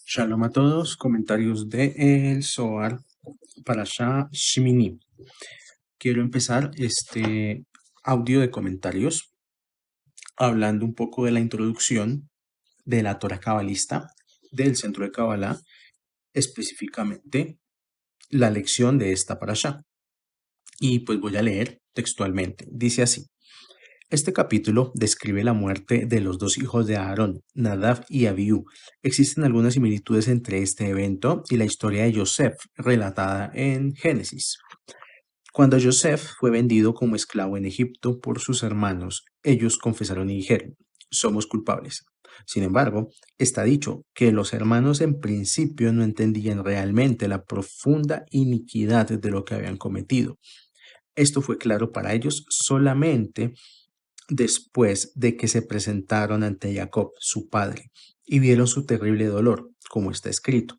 Shalom a todos, comentarios de El Zohar para Shah Shimini. Quiero empezar este audio de comentarios hablando un poco de la introducción de la Torah cabalista del centro de Kabbalah, específicamente la lección de esta parashá. Y pues voy a leer textualmente. Dice así. Este capítulo describe la muerte de los dos hijos de Aarón, Nadab y Abiú. Existen algunas similitudes entre este evento y la historia de Yosef, relatada en Génesis. Cuando Yosef fue vendido como esclavo en Egipto por sus hermanos, ellos confesaron y dijeron, somos culpables. Sin embargo, está dicho que los hermanos en principio no entendían realmente la profunda iniquidad de lo que habían cometido. Esto fue claro para ellos solamente después de que se presentaron ante Jacob, su padre, y vieron su terrible dolor, como está escrito.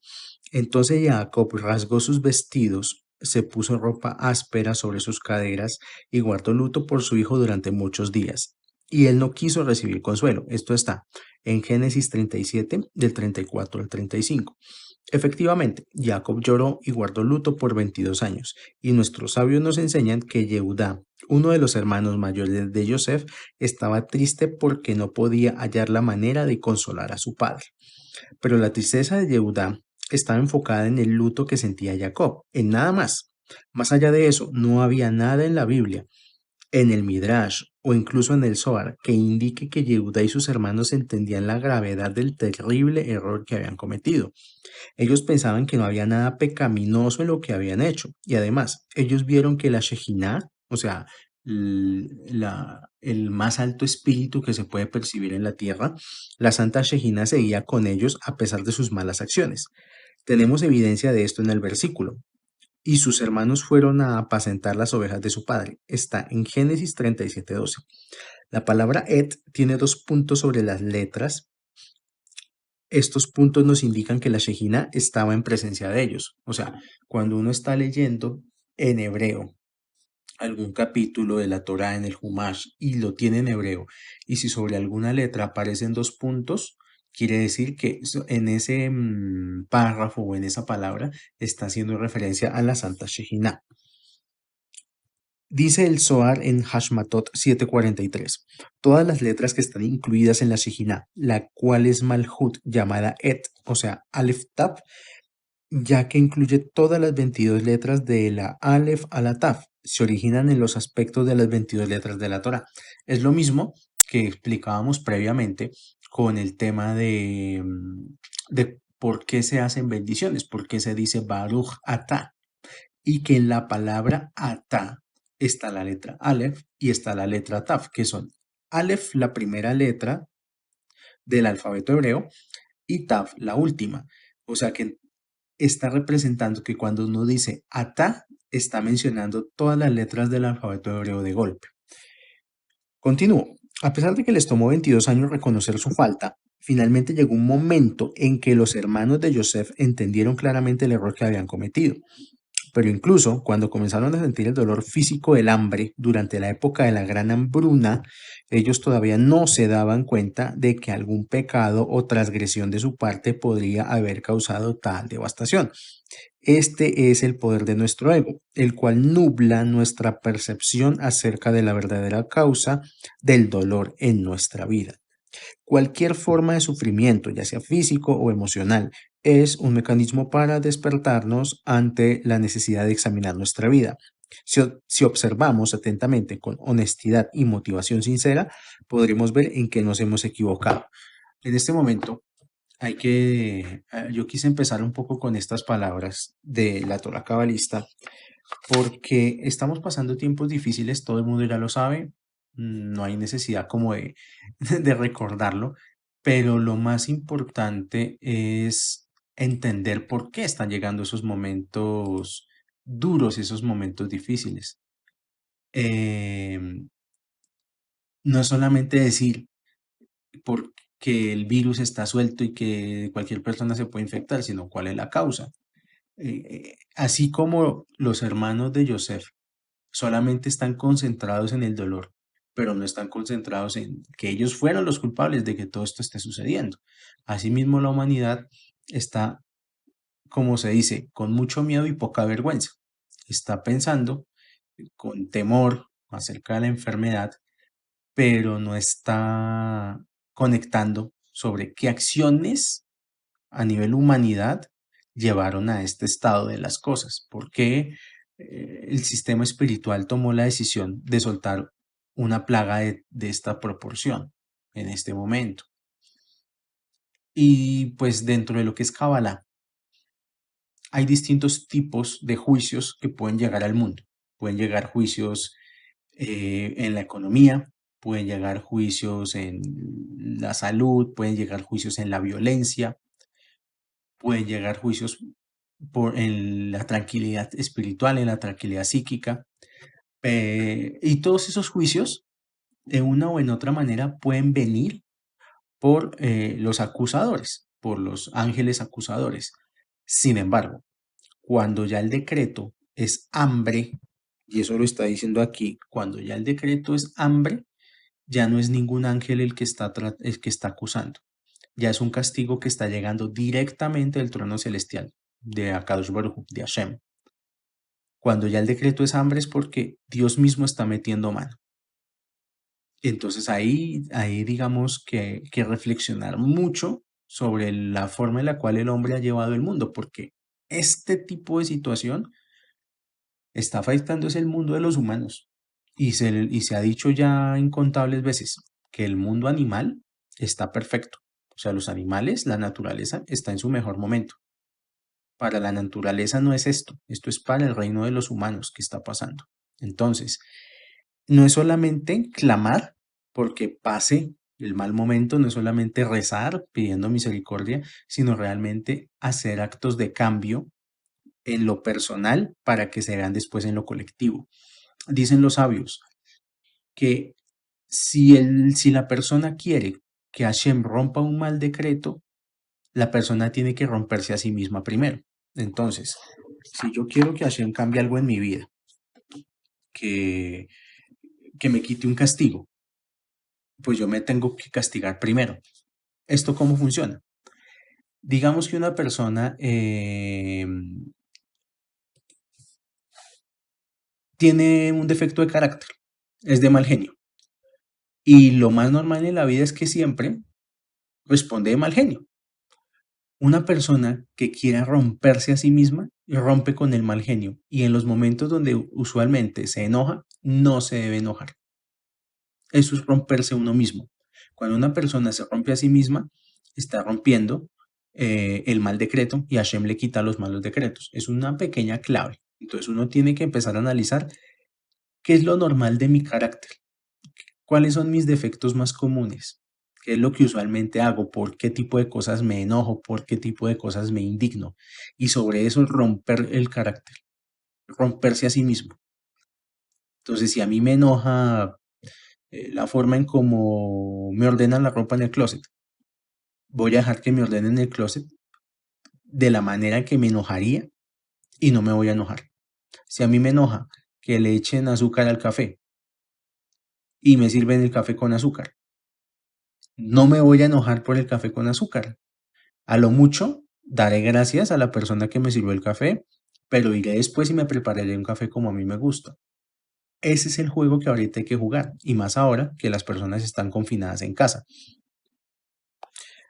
Entonces Jacob rasgó sus vestidos, se puso ropa áspera sobre sus caderas y guardó luto por su hijo durante muchos días. Y él no quiso recibir consuelo. Esto está en Génesis 37, del 34 al 35. Efectivamente, Jacob lloró y guardó luto por 22 años, y nuestros sabios nos enseñan que Yehudá, uno de los hermanos mayores de Yosef, estaba triste porque no podía hallar la manera de consolar a su padre. Pero la tristeza de Yehudá estaba enfocada en el luto que sentía Jacob, en nada más. Más allá de eso, no había nada en la Biblia, en el Midrash o incluso en el Zohar que indique que Yehudá y sus hermanos entendían la gravedad del terrible error que habían cometido. Ellos pensaban que no había nada pecaminoso en lo que habían hecho. Y además, ellos vieron que la Shejinah, o sea, el más alto espíritu que se puede percibir en la tierra, la Santa Shejinah seguía con ellos a pesar de sus malas acciones. Tenemos evidencia de esto en el versículo. Y sus hermanos fueron a apacentar las ovejas de su padre. Está en Génesis 37:12. La palabra et tiene dos puntos sobre las letras. Estos puntos nos indican que la Shejina estaba en presencia de ellos. O sea, cuando uno está leyendo en hebreo algún capítulo de la Torá en el Humash y lo tiene en hebreo, y si sobre alguna letra aparecen dos puntos, quiere decir que en ese párrafo o en esa palabra está haciendo referencia a la Santa Shejina. Dice el Zohar en Hashmatot 7:43, todas las letras que están incluidas en la Shejina, la cual es Malhut llamada Et, o sea, Aleph Taf, ya que incluye todas las 22 letras de la Aleph a la Taf, se originan en los aspectos de las 22 letras de la Torah. Es lo mismo que explicábamos previamente con el tema de por qué se hacen bendiciones, por qué se dice Baruch Atah, y que en la palabra Atah está la letra Aleph y está la letra Taf, que son Aleph, la primera letra del alfabeto hebreo, y Taf, la última. O sea que está representando que cuando uno dice Atah, está mencionando todas las letras del alfabeto hebreo de golpe. Continúo. A pesar de que les tomó 22 años reconocer su falta, finalmente llegó un momento en que los hermanos de Yosef entendieron claramente el error que habían cometido. Pero incluso cuando comenzaron a sentir el dolor físico del hambre durante la época de la gran hambruna, ellos todavía no se daban cuenta de que algún pecado o transgresión de su parte podría haber causado tal devastación. Este es el poder de nuestro ego, el cual nubla nuestra percepción acerca de la verdadera causa del dolor en nuestra vida. Cualquier forma de sufrimiento, ya sea físico o emocional, es un mecanismo para despertarnos ante la necesidad de examinar nuestra vida. Si observamos atentamente con honestidad y motivación sincera, podremos ver en qué nos hemos equivocado. En este momento, yo quise empezar un poco con estas palabras de la Torah cabalista porque estamos pasando tiempos difíciles, todo el mundo ya lo sabe, no hay necesidad como de recordarlo, pero lo más importante es entender por qué están llegando esos momentos duros, esos momentos difíciles. Em, no es solamente decir porque el virus está suelto y que cualquier persona se puede infectar, sino cuál es la causa. Así como los hermanos de Joseph solamente están concentrados en el dolor, pero no están concentrados en que ellos fueron los culpables de que todo esto esté sucediendo. Asimismo, la humanidad está, como se dice, con mucho miedo y poca vergüenza. Está pensando con temor acerca de la enfermedad, pero no está conectando sobre qué acciones a nivel humanidad llevaron a este estado de las cosas. ¿Por qué el sistema espiritual tomó la decisión de soltar una plaga de esta proporción en este momento? Y pues dentro de lo que es Kabbalah, hay distintos tipos de juicios que pueden llegar al mundo. Pueden llegar juicios en la economía, pueden llegar juicios en la salud, pueden llegar juicios en la violencia, pueden llegar juicios en la tranquilidad espiritual, en la tranquilidad psíquica. Y todos esos juicios, de una o en otra manera, pueden venir por los acusadores, por los ángeles acusadores. Sin embargo, cuando ya el decreto es hambre, y eso lo está diciendo aquí, cuando ya el decreto es hambre, ya no es ningún ángel el que está acusando, ya es un castigo que está llegando directamente del trono celestial de Akadosh Baruj Hu, de Hashem. Cuando ya el decreto es hambre es porque Dios mismo está metiendo mano. Entonces ahí digamos que reflexionar mucho sobre la forma en la cual el hombre ha llevado el mundo, porque este tipo de situación está afectando es el mundo de los humanos. Y se ha dicho ya incontables veces que el mundo animal está perfecto. O sea, los animales, la naturaleza está en su mejor momento. Para la naturaleza no es esto es para el reino de los humanos que está pasando. Entonces, no es solamente clamar porque pase el mal momento, no es solamente rezar pidiendo misericordia, sino realmente hacer actos de cambio en lo personal para que se vean después en lo colectivo. Dicen los sabios que si la persona quiere que Hashem rompa un mal decreto, la persona tiene que romperse a sí misma primero. Entonces, si yo quiero que Hashem cambie algo en mi vida, que, que me quite un castigo, pues yo me tengo que castigar primero. ¿Esto cómo funciona? Digamos que una persona tiene un defecto de carácter, es de mal genio. Y lo más normal en la vida es que siempre responde de mal genio. Una persona que quiera romperse a sí misma rompe con el mal genio y en los momentos donde usualmente se enoja, no se debe enojar. Eso es romperse uno mismo. Cuando una persona se rompe a sí misma, está rompiendo el mal decreto y Hashem le quita los malos decretos. Es una pequeña clave. Entonces uno tiene que empezar a analizar qué es lo normal de mi carácter, cuáles son mis defectos más comunes, qué es lo que usualmente hago, por qué tipo de cosas me enojo, por qué tipo de cosas me indigno. Y sobre eso romper el carácter, romperse a sí mismo. Entonces, si a mí me enoja la forma en cómo me ordenan la ropa en el closet, voy a dejar que me ordenen el closet de la manera que me enojaría y no me voy a enojar. Si a mí me enoja que le echen azúcar al café y me sirven el café con azúcar, no me voy a enojar por el café con azúcar. A lo mucho, daré gracias a la persona que me sirvió el café, pero iré después y me prepararé un café como a mí me gusta. Ese es el juego que ahorita hay que jugar, y más ahora que las personas están confinadas en casa.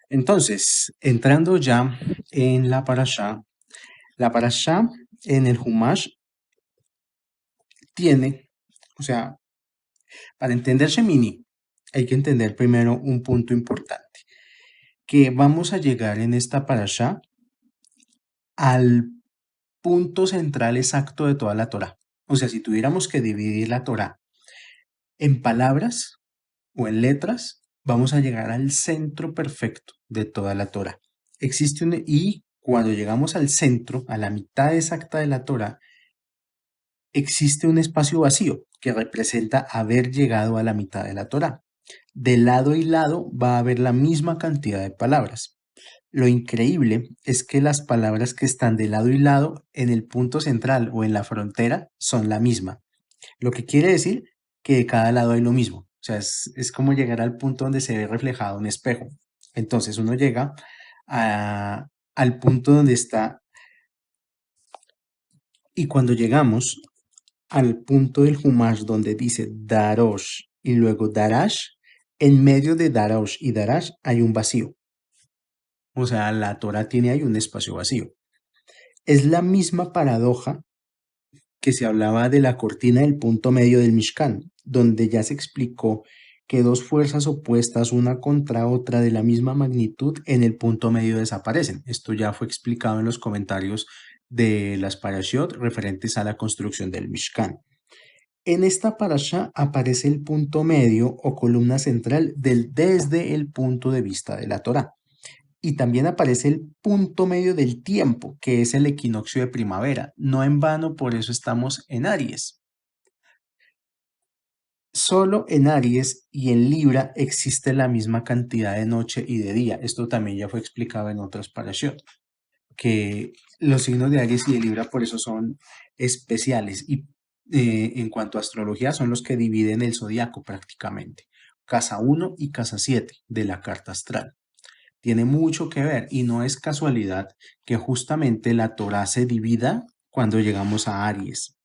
Entonces, entrando ya en la parashá en el Humash tiene, o sea, para entender Shemini, hay que entender primero un punto importante, que vamos a llegar en esta parashá al punto central exacto de toda la Torá. O sea, si tuviéramos que dividir la Torá en palabras o en letras, vamos a llegar al centro perfecto de toda la Torá. Y cuando llegamos al centro, a la mitad exacta de la Torá, existe un espacio vacío que representa haber llegado a la mitad de la Torá. De lado y lado va a haber la misma cantidad de palabras. Lo increíble es que las palabras que están de lado y lado en el punto central o en la frontera son la misma. Lo que quiere decir que de cada lado hay lo mismo. O sea, es como llegar al punto donde se ve reflejado un espejo. Entonces uno llega a, al punto donde está, y cuando llegamos al punto del Humash donde dice Darosh y luego Darash, en medio de Darosh y Darash hay un vacío. O sea, la Torah tiene ahí un espacio vacío. Es la misma paradoja que se hablaba de la cortina del punto medio del Mishkan, donde ya se explicó que dos fuerzas opuestas una contra otra de la misma magnitud en el punto medio desaparecen. Esto ya fue explicado en los comentarios de las parashot referentes a la construcción del Mishkan. En esta parasha aparece el punto medio o columna central desde el punto de vista de la Torá. Y también aparece el punto medio del tiempo, que es el equinoccio de primavera. No en vano, por eso estamos en Aries. Solo en Aries y en Libra existe la misma cantidad de noche y de día. Esto también ya fue explicado en otras parashot, que los signos de Aries y de Libra por eso son especiales. Y en cuanto a astrología, son los que dividen el zodiaco prácticamente. Casa 1 y casa 7 de la carta astral. Tiene mucho que ver y no es casualidad que justamente la Torá se divida cuando llegamos a Aries.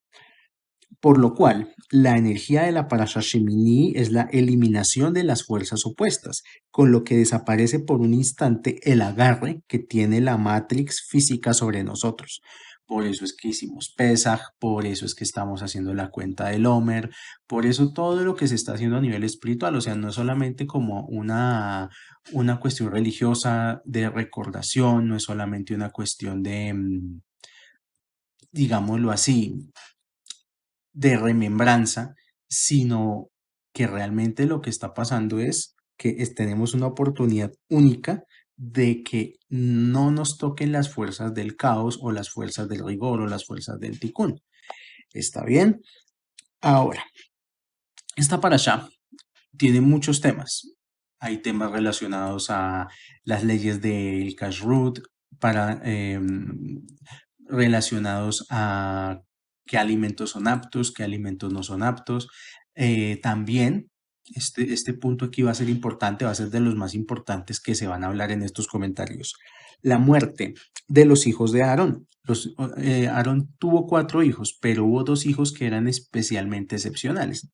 Por lo cual, la energía de la Parashat Shemini es la eliminación de las fuerzas opuestas, con lo que desaparece por un instante el agarre que tiene la matrix física sobre nosotros. Por eso es que hicimos Pesaj, por eso es que estamos haciendo la cuenta del Homer, por eso todo lo que se está haciendo a nivel espiritual, o sea, no es solamente como una cuestión religiosa de recordación, no es solamente una cuestión de, digámoslo así, de remembranza, sino que realmente lo que está pasando es que tenemos una oportunidad única de que no nos toquen las fuerzas del caos o las fuerzas del rigor o las fuerzas del tikkun. ¿Está bien? Ahora, esta parasha tiene muchos temas. Hay temas relacionados a las leyes del kashrut, relacionados a qué alimentos son aptos, qué alimentos no son aptos. También, este punto aquí va a ser importante, va a ser de los más importantes que se van a hablar en estos comentarios. La muerte de los hijos de Aarón. Aarón tuvo 4 hijos, pero hubo 2 hijos que eran especialmente excepcionales,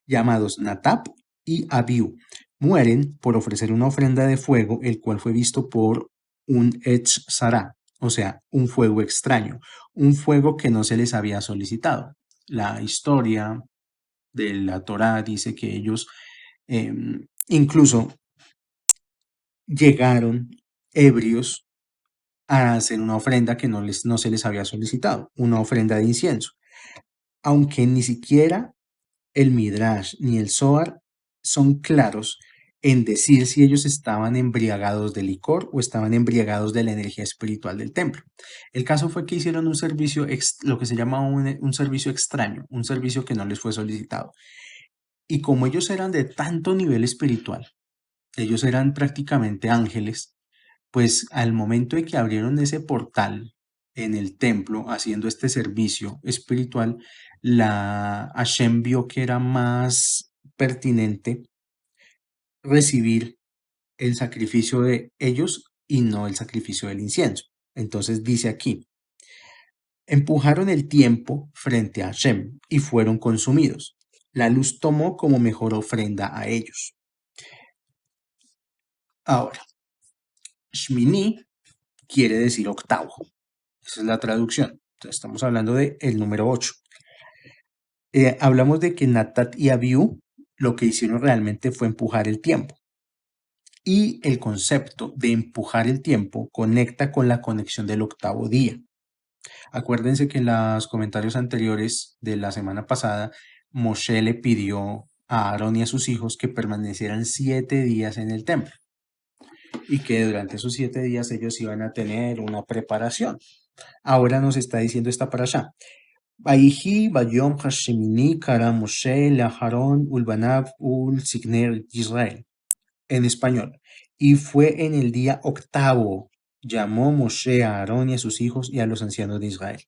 llamados Natab y Abiú. Mueren por ofrecer una ofrenda de fuego, el cual fue visto por un Etz Sará, o sea, un fuego extraño, un fuego que no se les había solicitado. La historia de la Torá dice que ellos incluso llegaron ebrios a hacer una ofrenda que no se les había solicitado, una ofrenda de incienso, aunque ni siquiera el Midrash ni el Zohar son claros en decir si ellos estaban embriagados de licor o estaban embriagados de la energía espiritual del templo. El caso fue que hicieron un servicio, lo que se llama un servicio extraño, un servicio que no les fue solicitado. Y como ellos eran de tanto nivel espiritual, ellos eran prácticamente ángeles, pues al momento de que abrieron ese portal en el templo haciendo este servicio espiritual, la Hashem vio que era más pertinente recibir el sacrificio de ellos y no el sacrificio del incienso. Entonces dice aquí, empujaron el tiempo frente a Hashem y fueron consumidos. La luz tomó como mejor ofrenda a ellos. Ahora, Shmini quiere decir octavo. Esa es la traducción. Entonces estamos hablando de el número 8. Hablamos de que Natat y Abiú lo que hicieron realmente fue empujar el tiempo. Y el concepto de empujar el tiempo conecta con la conexión del octavo día. Acuérdense que en los comentarios anteriores de la semana pasada, Moshe le pidió a Aarón y a sus hijos que permanecieran 7 días en el templo y que durante esos 7 días ellos iban a tener una preparación. Ahora nos está diciendo esta parashá. Vayhi bayom hashemini kara Moshe leAharon ulbanav ul signer Israel. En español. Y fue en el día octavo. Llamó Moshe a Aarón y a sus hijos y a los ancianos de Israel.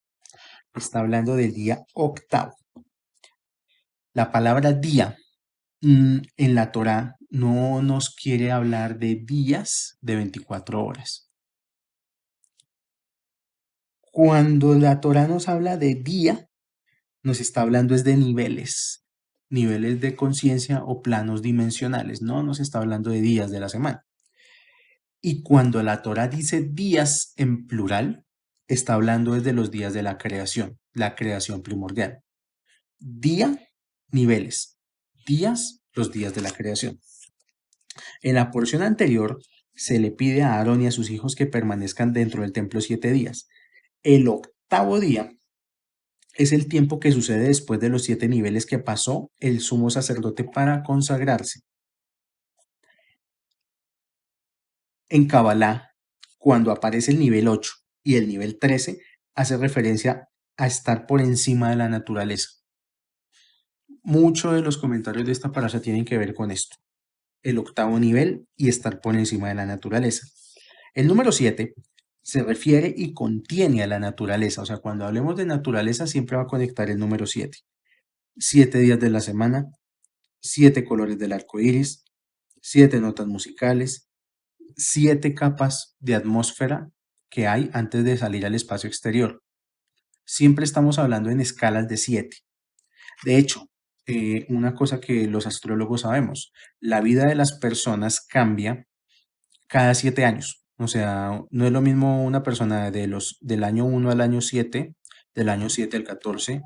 Está hablando del día octavo. La palabra día en la Torá no nos quiere hablar de días de 24 horas. Cuando la Torá nos habla de día, nos está hablando es de niveles, niveles de conciencia o planos dimensionales, no nos está hablando de días de la semana. Y cuando la Torá dice días en plural, está hablando desde los días de la creación primordial. Día, niveles. Días, los días de la creación. En la porción anterior, se le pide a Aarón y a sus hijos que permanezcan dentro del templo 7 días. El octavo día es el tiempo que sucede después de los 7 niveles que pasó el sumo sacerdote para consagrarse. En Kabbalah, cuando aparece el nivel 8 y el nivel 13, hace referencia a estar por encima de la naturaleza. Muchos de los comentarios de esta parasha tienen que ver con esto, el octavo nivel y estar por encima de la naturaleza. El número 7 se refiere y contiene a la naturaleza, o sea, cuando hablemos de naturaleza siempre va a conectar el número 7. 7 días de la semana, 7 colores del arco iris, 7 notas musicales, 7 capas de atmósfera que hay antes de salir al espacio exterior. Siempre estamos hablando en escalas de 7. De hecho, una cosa que los astrólogos sabemos, la vida de las personas cambia cada 7 años. O sea, no es lo mismo una persona del año 1 al año 7, del año 7 al 14,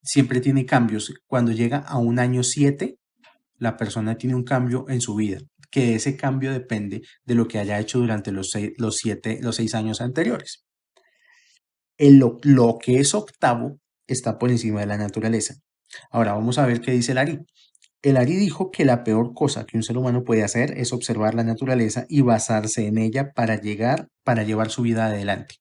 siempre tiene cambios. Cuando llega a un año 7, la persona tiene un cambio en su vida, que ese cambio depende de lo que haya hecho durante los 6 años anteriores. Lo que es octavo está por encima de la naturaleza. Ahora vamos a ver qué dice el Ari. El Ari dijo que la peor cosa que un ser humano puede hacer es observar la naturaleza y basarse en ella para llevar su vida adelante.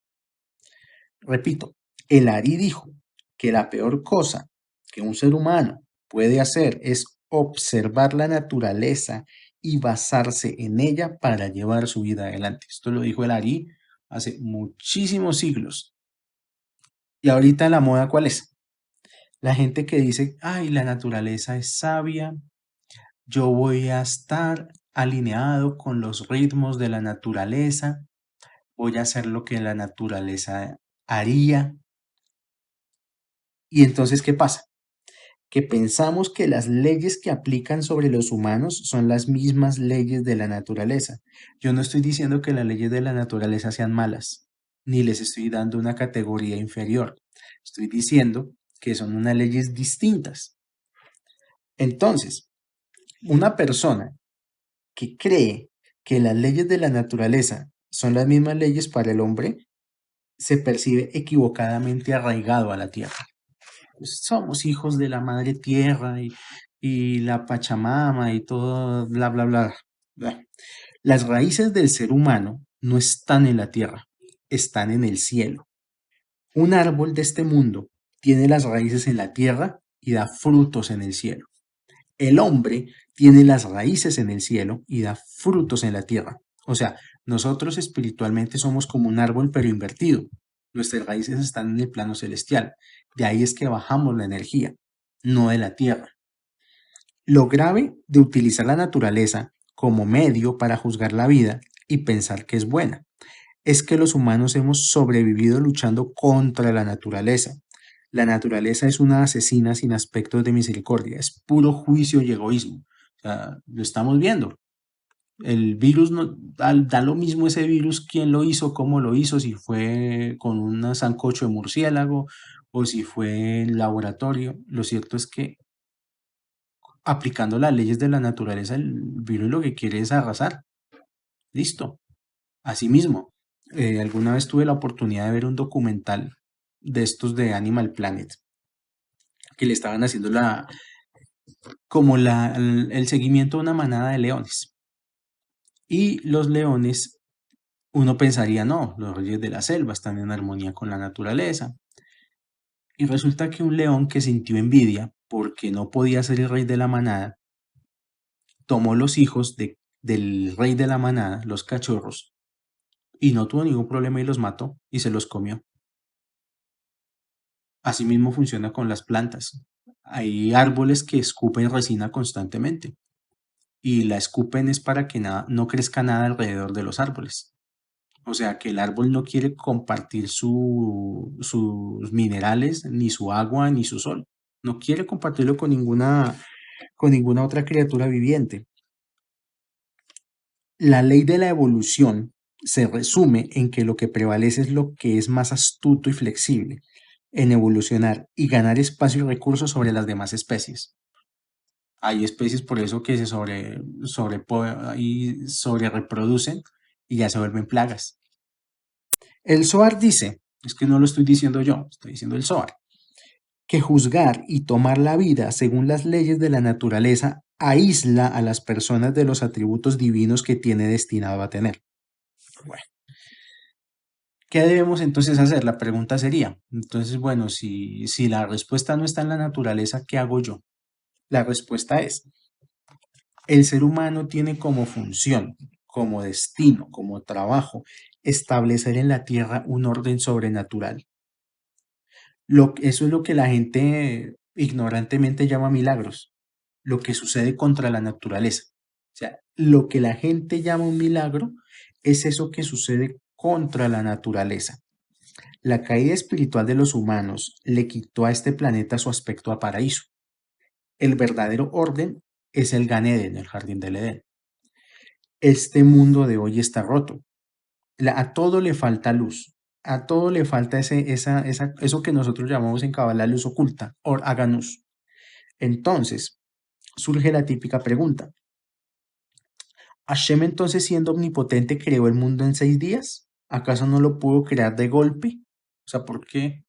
Repito, el Ari dijo que la peor cosa que un ser humano puede hacer es observar la naturaleza y basarse en ella para llevar su vida adelante. Esto lo dijo el Ari hace muchísimos siglos. Y ahorita la moda, ¿cuál es? La gente que dice, ay, la naturaleza es sabia, yo voy a estar alineado con los ritmos de la naturaleza, voy a hacer lo que la naturaleza haría. Y entonces, ¿qué pasa? Que pensamos que las leyes que aplican sobre los humanos son las mismas leyes de la naturaleza. Yo no estoy diciendo que las leyes de la naturaleza sean malas, ni les estoy dando una categoría inferior. Estoy diciendo que son unas leyes distintas. Entonces, una persona que cree que las leyes de la naturaleza son las mismas leyes para el hombre, se percibe equivocadamente arraigado a la tierra. Pues somos hijos de la madre tierra y la Pachamama y todo, bla, bla, bla, bla. Las raíces del ser humano no están en la tierra, están en el cielo. Un árbol de este mundo tiene las raíces en la tierra y da frutos en el cielo. El hombre tiene las raíces en el cielo y da frutos en la tierra. O sea, nosotros espiritualmente somos como un árbol pero invertido. Nuestras raíces están en el plano celestial. De ahí es que bajamos la energía, no de la tierra. Lo grave de utilizar la naturaleza como medio para juzgar la vida y pensar que es buena es que los humanos hemos sobrevivido luchando contra la naturaleza. La naturaleza es una asesina sin aspectos de misericordia, es puro juicio y egoísmo. O sea, lo estamos viendo. El virus no, da lo mismo ese virus, quién lo hizo, cómo lo hizo, si fue con un sancocho de murciélago o si fue en laboratorio. Lo cierto es que aplicando las leyes de la naturaleza, el virus lo que quiere es arrasar. Listo. Asimismo, alguna vez tuve la oportunidad de ver un documental de estos de Animal Planet, que le estaban haciendo el seguimiento a una manada de leones. Y los leones, uno pensaría, no, los reyes de la selva están en armonía con la naturaleza. Y resulta que un león que sintió envidia porque no podía ser el rey de la manada, tomó los hijos del rey de la manada, los cachorros, y no tuvo ningún problema y los mató y se los comió. Asimismo funciona con las plantas. Hay árboles que escupen resina constantemente y la escupen es para que no crezca nada alrededor de los árboles. O sea, que el árbol no quiere compartir sus minerales, ni su agua, ni su sol. No quiere compartirlo con ninguna otra criatura viviente. La ley de la evolución se resume en que lo que prevalece es lo que es más astuto y flexible en evolucionar y ganar espacio y recursos sobre las demás especies. Hay especies por eso que sobre reproducen y ya se vuelven plagas. El Zohar dice, es que no lo estoy diciendo yo, estoy diciendo el Zohar, que juzgar y tomar la vida según las leyes de la naturaleza aísla a las personas de los atributos divinos que tiene destinado a tener. Bueno, ¿qué debemos entonces hacer? La pregunta sería, entonces, bueno, si la respuesta no está en la naturaleza, ¿qué hago yo? La respuesta es, el ser humano tiene como función, como destino, como trabajo, establecer en la tierra un orden sobrenatural. Eso es lo que la gente ignorantemente llama milagros, lo que sucede contra la naturaleza. O sea, lo que la gente llama un milagro es eso que sucede contra la naturaleza. La caída espiritual de los humanos le quitó a este planeta su aspecto a paraíso. El verdadero orden es el Gan Eden, el jardín del Edén. Este mundo de hoy está roto. A todo le falta luz. A todo le falta eso que nosotros llamamos en Kabbalah luz oculta, or Aganus. Entonces, surge la típica pregunta. ¿Hashem entonces siendo omnipotente creó el mundo en 6 días? ¿Acaso no lo pudo crear de golpe? O sea, ¿por qué?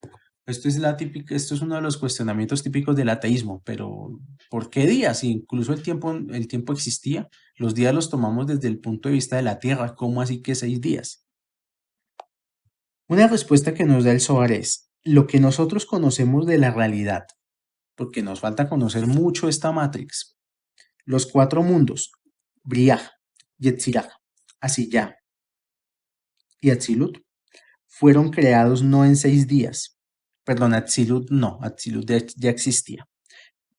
Esto es uno de los cuestionamientos típicos del ateísmo, pero ¿por qué días? Si incluso el tiempo existía, los días los tomamos desde el punto de vista de la Tierra, ¿cómo así que 6 días? Una respuesta que nos da el Zohar es lo que nosotros conocemos de la realidad, porque nos falta conocer mucho esta Matrix. Los 4 mundos, Briah, Yetzirah, Asiyah y Atzilut, fueron creados no en 6 días. Perdón, Atzilut no, Atzilut ya existía.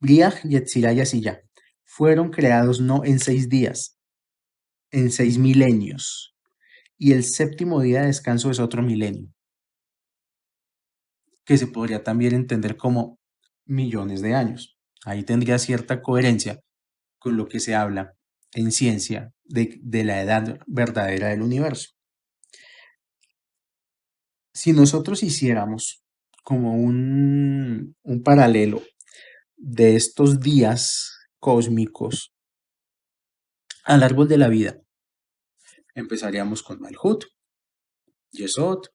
Briah, Yetzirah y Asiyah fueron creados no en 6 días, en 6 milenios. Y el séptimo día de descanso es otro milenio, que se podría también entender como millones de años. Ahí tendría cierta coherencia con lo que se habla en ciencia de la edad verdadera del universo. Si nosotros hiciéramos como un paralelo de estos días cósmicos al árbol de la vida, empezaríamos con Malhut, Yesod,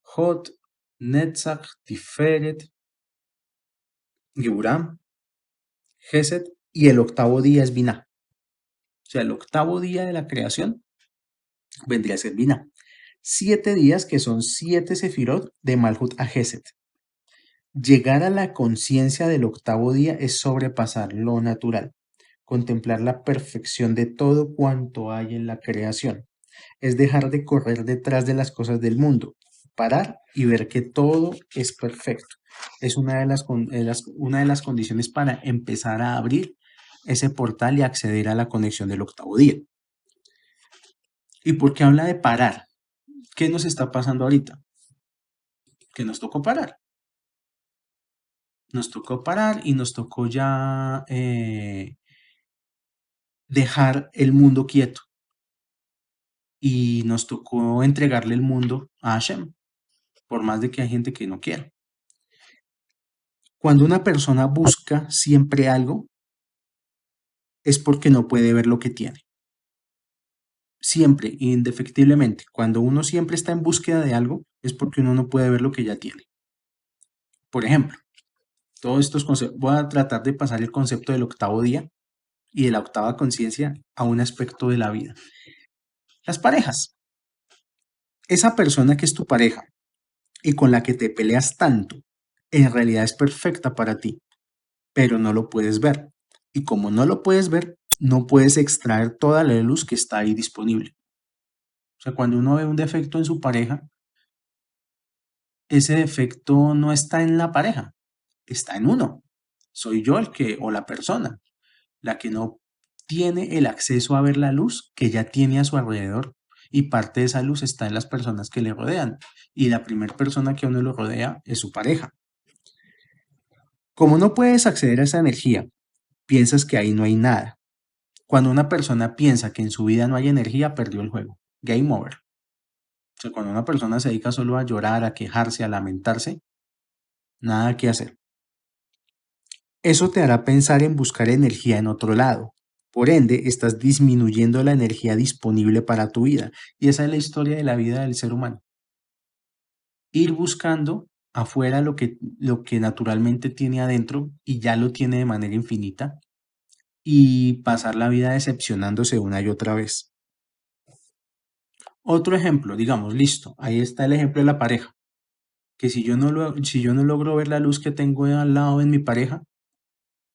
Hod, Netzach, Tiferet, Geburam, Geset y el octavo día es Binah. O sea, el octavo día de la creación vendría a ser Binah. 7 días que son 7 sefirot de Malhut a Geset. Llegar a la conciencia del octavo día es sobrepasar lo natural, contemplar la perfección de todo cuanto hay en la creación. Es dejar de correr detrás de las cosas del mundo, parar y ver que todo es perfecto. Es una de las condiciones para empezar a abrir ese portal y acceder a la conexión del octavo día. ¿Y por qué habla de parar? ¿Qué nos está pasando ahorita? Que nos tocó parar. Nos tocó parar y nos tocó ya dejar el mundo quieto y nos tocó entregarle el mundo a Hashem, por más de que hay gente que no quiera. Cuando una persona busca siempre algo, es porque no puede ver lo que tiene. Siempre, indefectiblemente. Cuando uno siempre está en búsqueda de algo, es porque uno no puede ver lo que ya tiene. Por ejemplo, todos estos conceptos, voy a tratar de pasar el concepto del octavo día y de la octava conciencia a un aspecto de la vida. Las parejas. Esa persona que es tu pareja y con la que te peleas tanto, en realidad es perfecta para ti, pero no lo puedes ver. Y como no lo puedes ver, no puedes extraer toda la luz que está ahí disponible. O sea, cuando uno ve un defecto en su pareja, ese defecto no está en la pareja, está en uno. Soy yo o la persona, la que no tiene el acceso a ver la luz que ya tiene a su alrededor y parte de esa luz está en las personas que le rodean. Y la primera persona que a uno lo rodea es su pareja. Como no puedes acceder a esa energía, piensas que ahí no hay nada. Cuando una persona piensa que en su vida no hay energía, perdió el juego. Game over. O sea, cuando una persona se dedica solo a llorar, a quejarse, a lamentarse, nada que hacer. Eso te hará pensar en buscar energía en otro lado. Por ende, estás disminuyendo la energía disponible para tu vida. Y esa es la historia de la vida del ser humano. Ir buscando afuera lo que naturalmente tiene adentro y ya lo tiene de manera infinita y pasar la vida decepcionándose una y otra vez. Otro ejemplo, digamos, listo, ahí está el ejemplo de la pareja, que si yo no logro ver la luz que tengo al lado en mi pareja,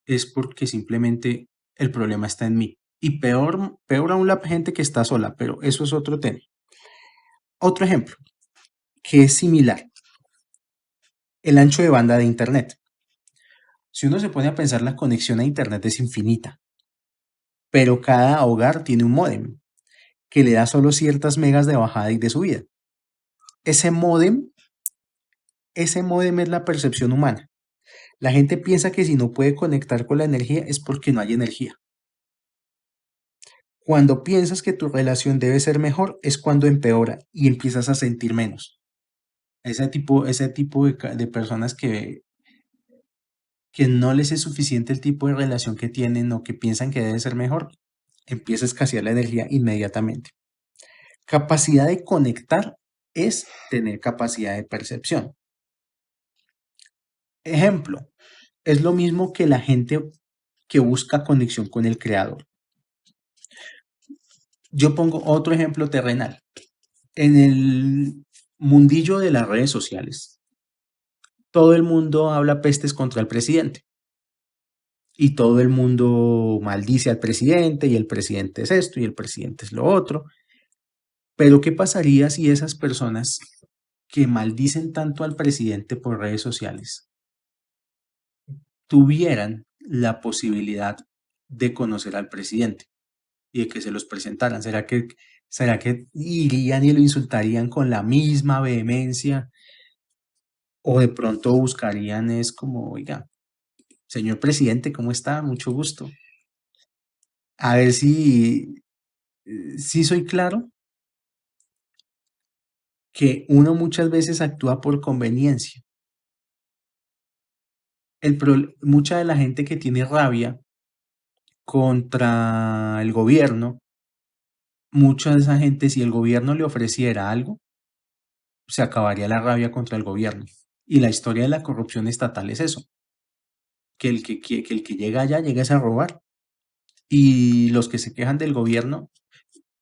es porque simplemente el problema está en mí. Y peor aún la gente que está sola, pero eso es otro tema. Otro ejemplo, que es similar, el ancho de banda de Internet. Si uno se pone a pensar, la conexión a Internet es infinita, pero cada hogar tiene un módem que le da solo ciertas megas de bajada y de subida. Ese módem, ese módem es la percepción humana. La gente piensa que si no puede conectar con la energía es porque no hay energía. Cuando piensas que tu relación debe ser mejor es cuando empeora y empiezas a sentir menos. Ese tipo de personas que no les es suficiente el tipo de relación que tienen o que piensan que debe ser mejor, empieza a escasear la energía inmediatamente. Capacidad de conectar es tener capacidad de percepción. Ejemplo, es lo mismo que la gente que busca conexión con el creador. Yo pongo otro ejemplo terrenal. En el mundillo de las redes sociales, todo el mundo habla pestes contra el presidente y todo el mundo maldice al presidente y el presidente es esto y el presidente es lo otro. Pero ¿qué pasaría si esas personas que maldicen tanto al presidente por redes sociales tuvieran la posibilidad de conocer al presidente y de que se los presentaran? ¿Será que irían y lo insultarían con la misma vehemencia? O de pronto buscarían es como, oiga, señor presidente, ¿cómo está? Mucho gusto. A ver si soy claro que uno muchas veces actúa por conveniencia. Mucha de la gente que tiene rabia contra el gobierno, mucha de esa gente, si el gobierno le ofreciera algo, se acabaría la rabia contra el gobierno. Y la historia de la corrupción estatal es eso, que el que llega allá llega es a robar. Y los que se quejan del gobierno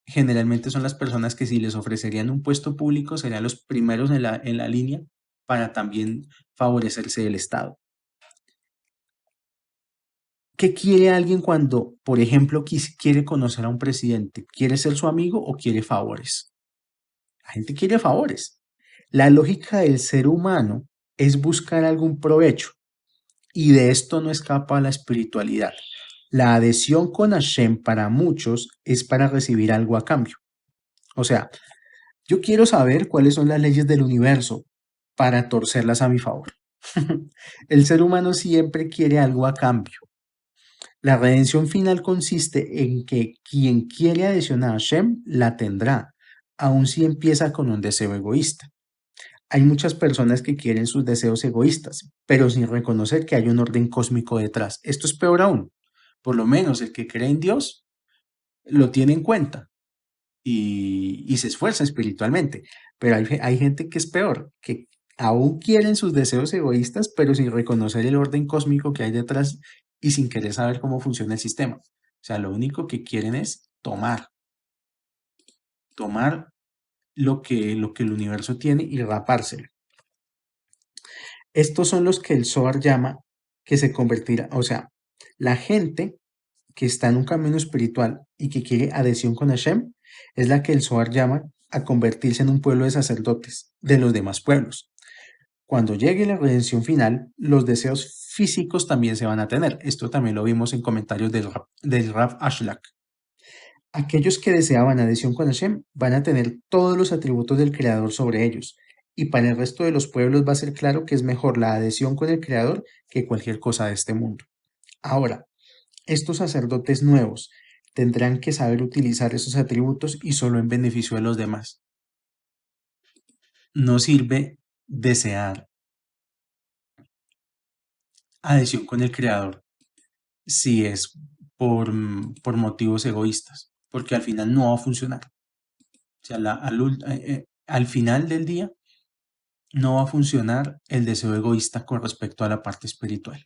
generalmente son las personas que si les ofrecerían un puesto público serían los primeros en la línea para también favorecerse del Estado. ¿Qué quiere alguien cuando, por ejemplo, quiere conocer a un presidente? ¿Quiere ser su amigo o quiere favores? La gente quiere favores. La lógica del ser humano es buscar algún provecho y de esto no escapa la espiritualidad. La adhesión con Hashem para muchos es para recibir algo a cambio. O sea, yo quiero saber cuáles son las leyes del universo para torcerlas a mi favor. El ser humano siempre quiere algo a cambio. La redención final consiste en que quien quiere adhesión a Hashem la tendrá, aun si empieza con un deseo egoísta. Hay muchas personas que quieren sus deseos egoístas, pero sin reconocer que hay un orden cósmico detrás. Esto es peor aún. Por lo menos el que cree en Dios lo tiene en cuenta y se esfuerza espiritualmente. Pero hay gente que es peor, que aún quieren sus deseos egoístas, pero sin reconocer el orden cósmico que hay detrás y sin querer saber cómo funciona el sistema. O sea, lo único que quieren es tomar lo que el universo tiene y rapárselo. Estos son los que el Zohar llama que se convertirá, o sea, la gente que está en un camino espiritual y que quiere adhesión con Hashem, es la que el Zohar llama a convertirse en un pueblo de sacerdotes de los demás pueblos. Cuando llegue la redención final, los deseos físicos también se van a tener. Esto también lo vimos en comentarios del Rav Ashlak. Aquellos que deseaban adhesión con Hashem van a tener todos los atributos del Creador sobre ellos. Y para el resto de los pueblos va a ser claro que es mejor la adhesión con el Creador que cualquier cosa de este mundo. Ahora, estos sacerdotes nuevos tendrán que saber utilizar esos atributos y solo en beneficio de los demás. No sirve desear adhesión con el Creador si es por motivos egoístas, porque al final no va a funcionar. O sea, al final del día no va a funcionar el deseo egoísta con respecto a la parte espiritual.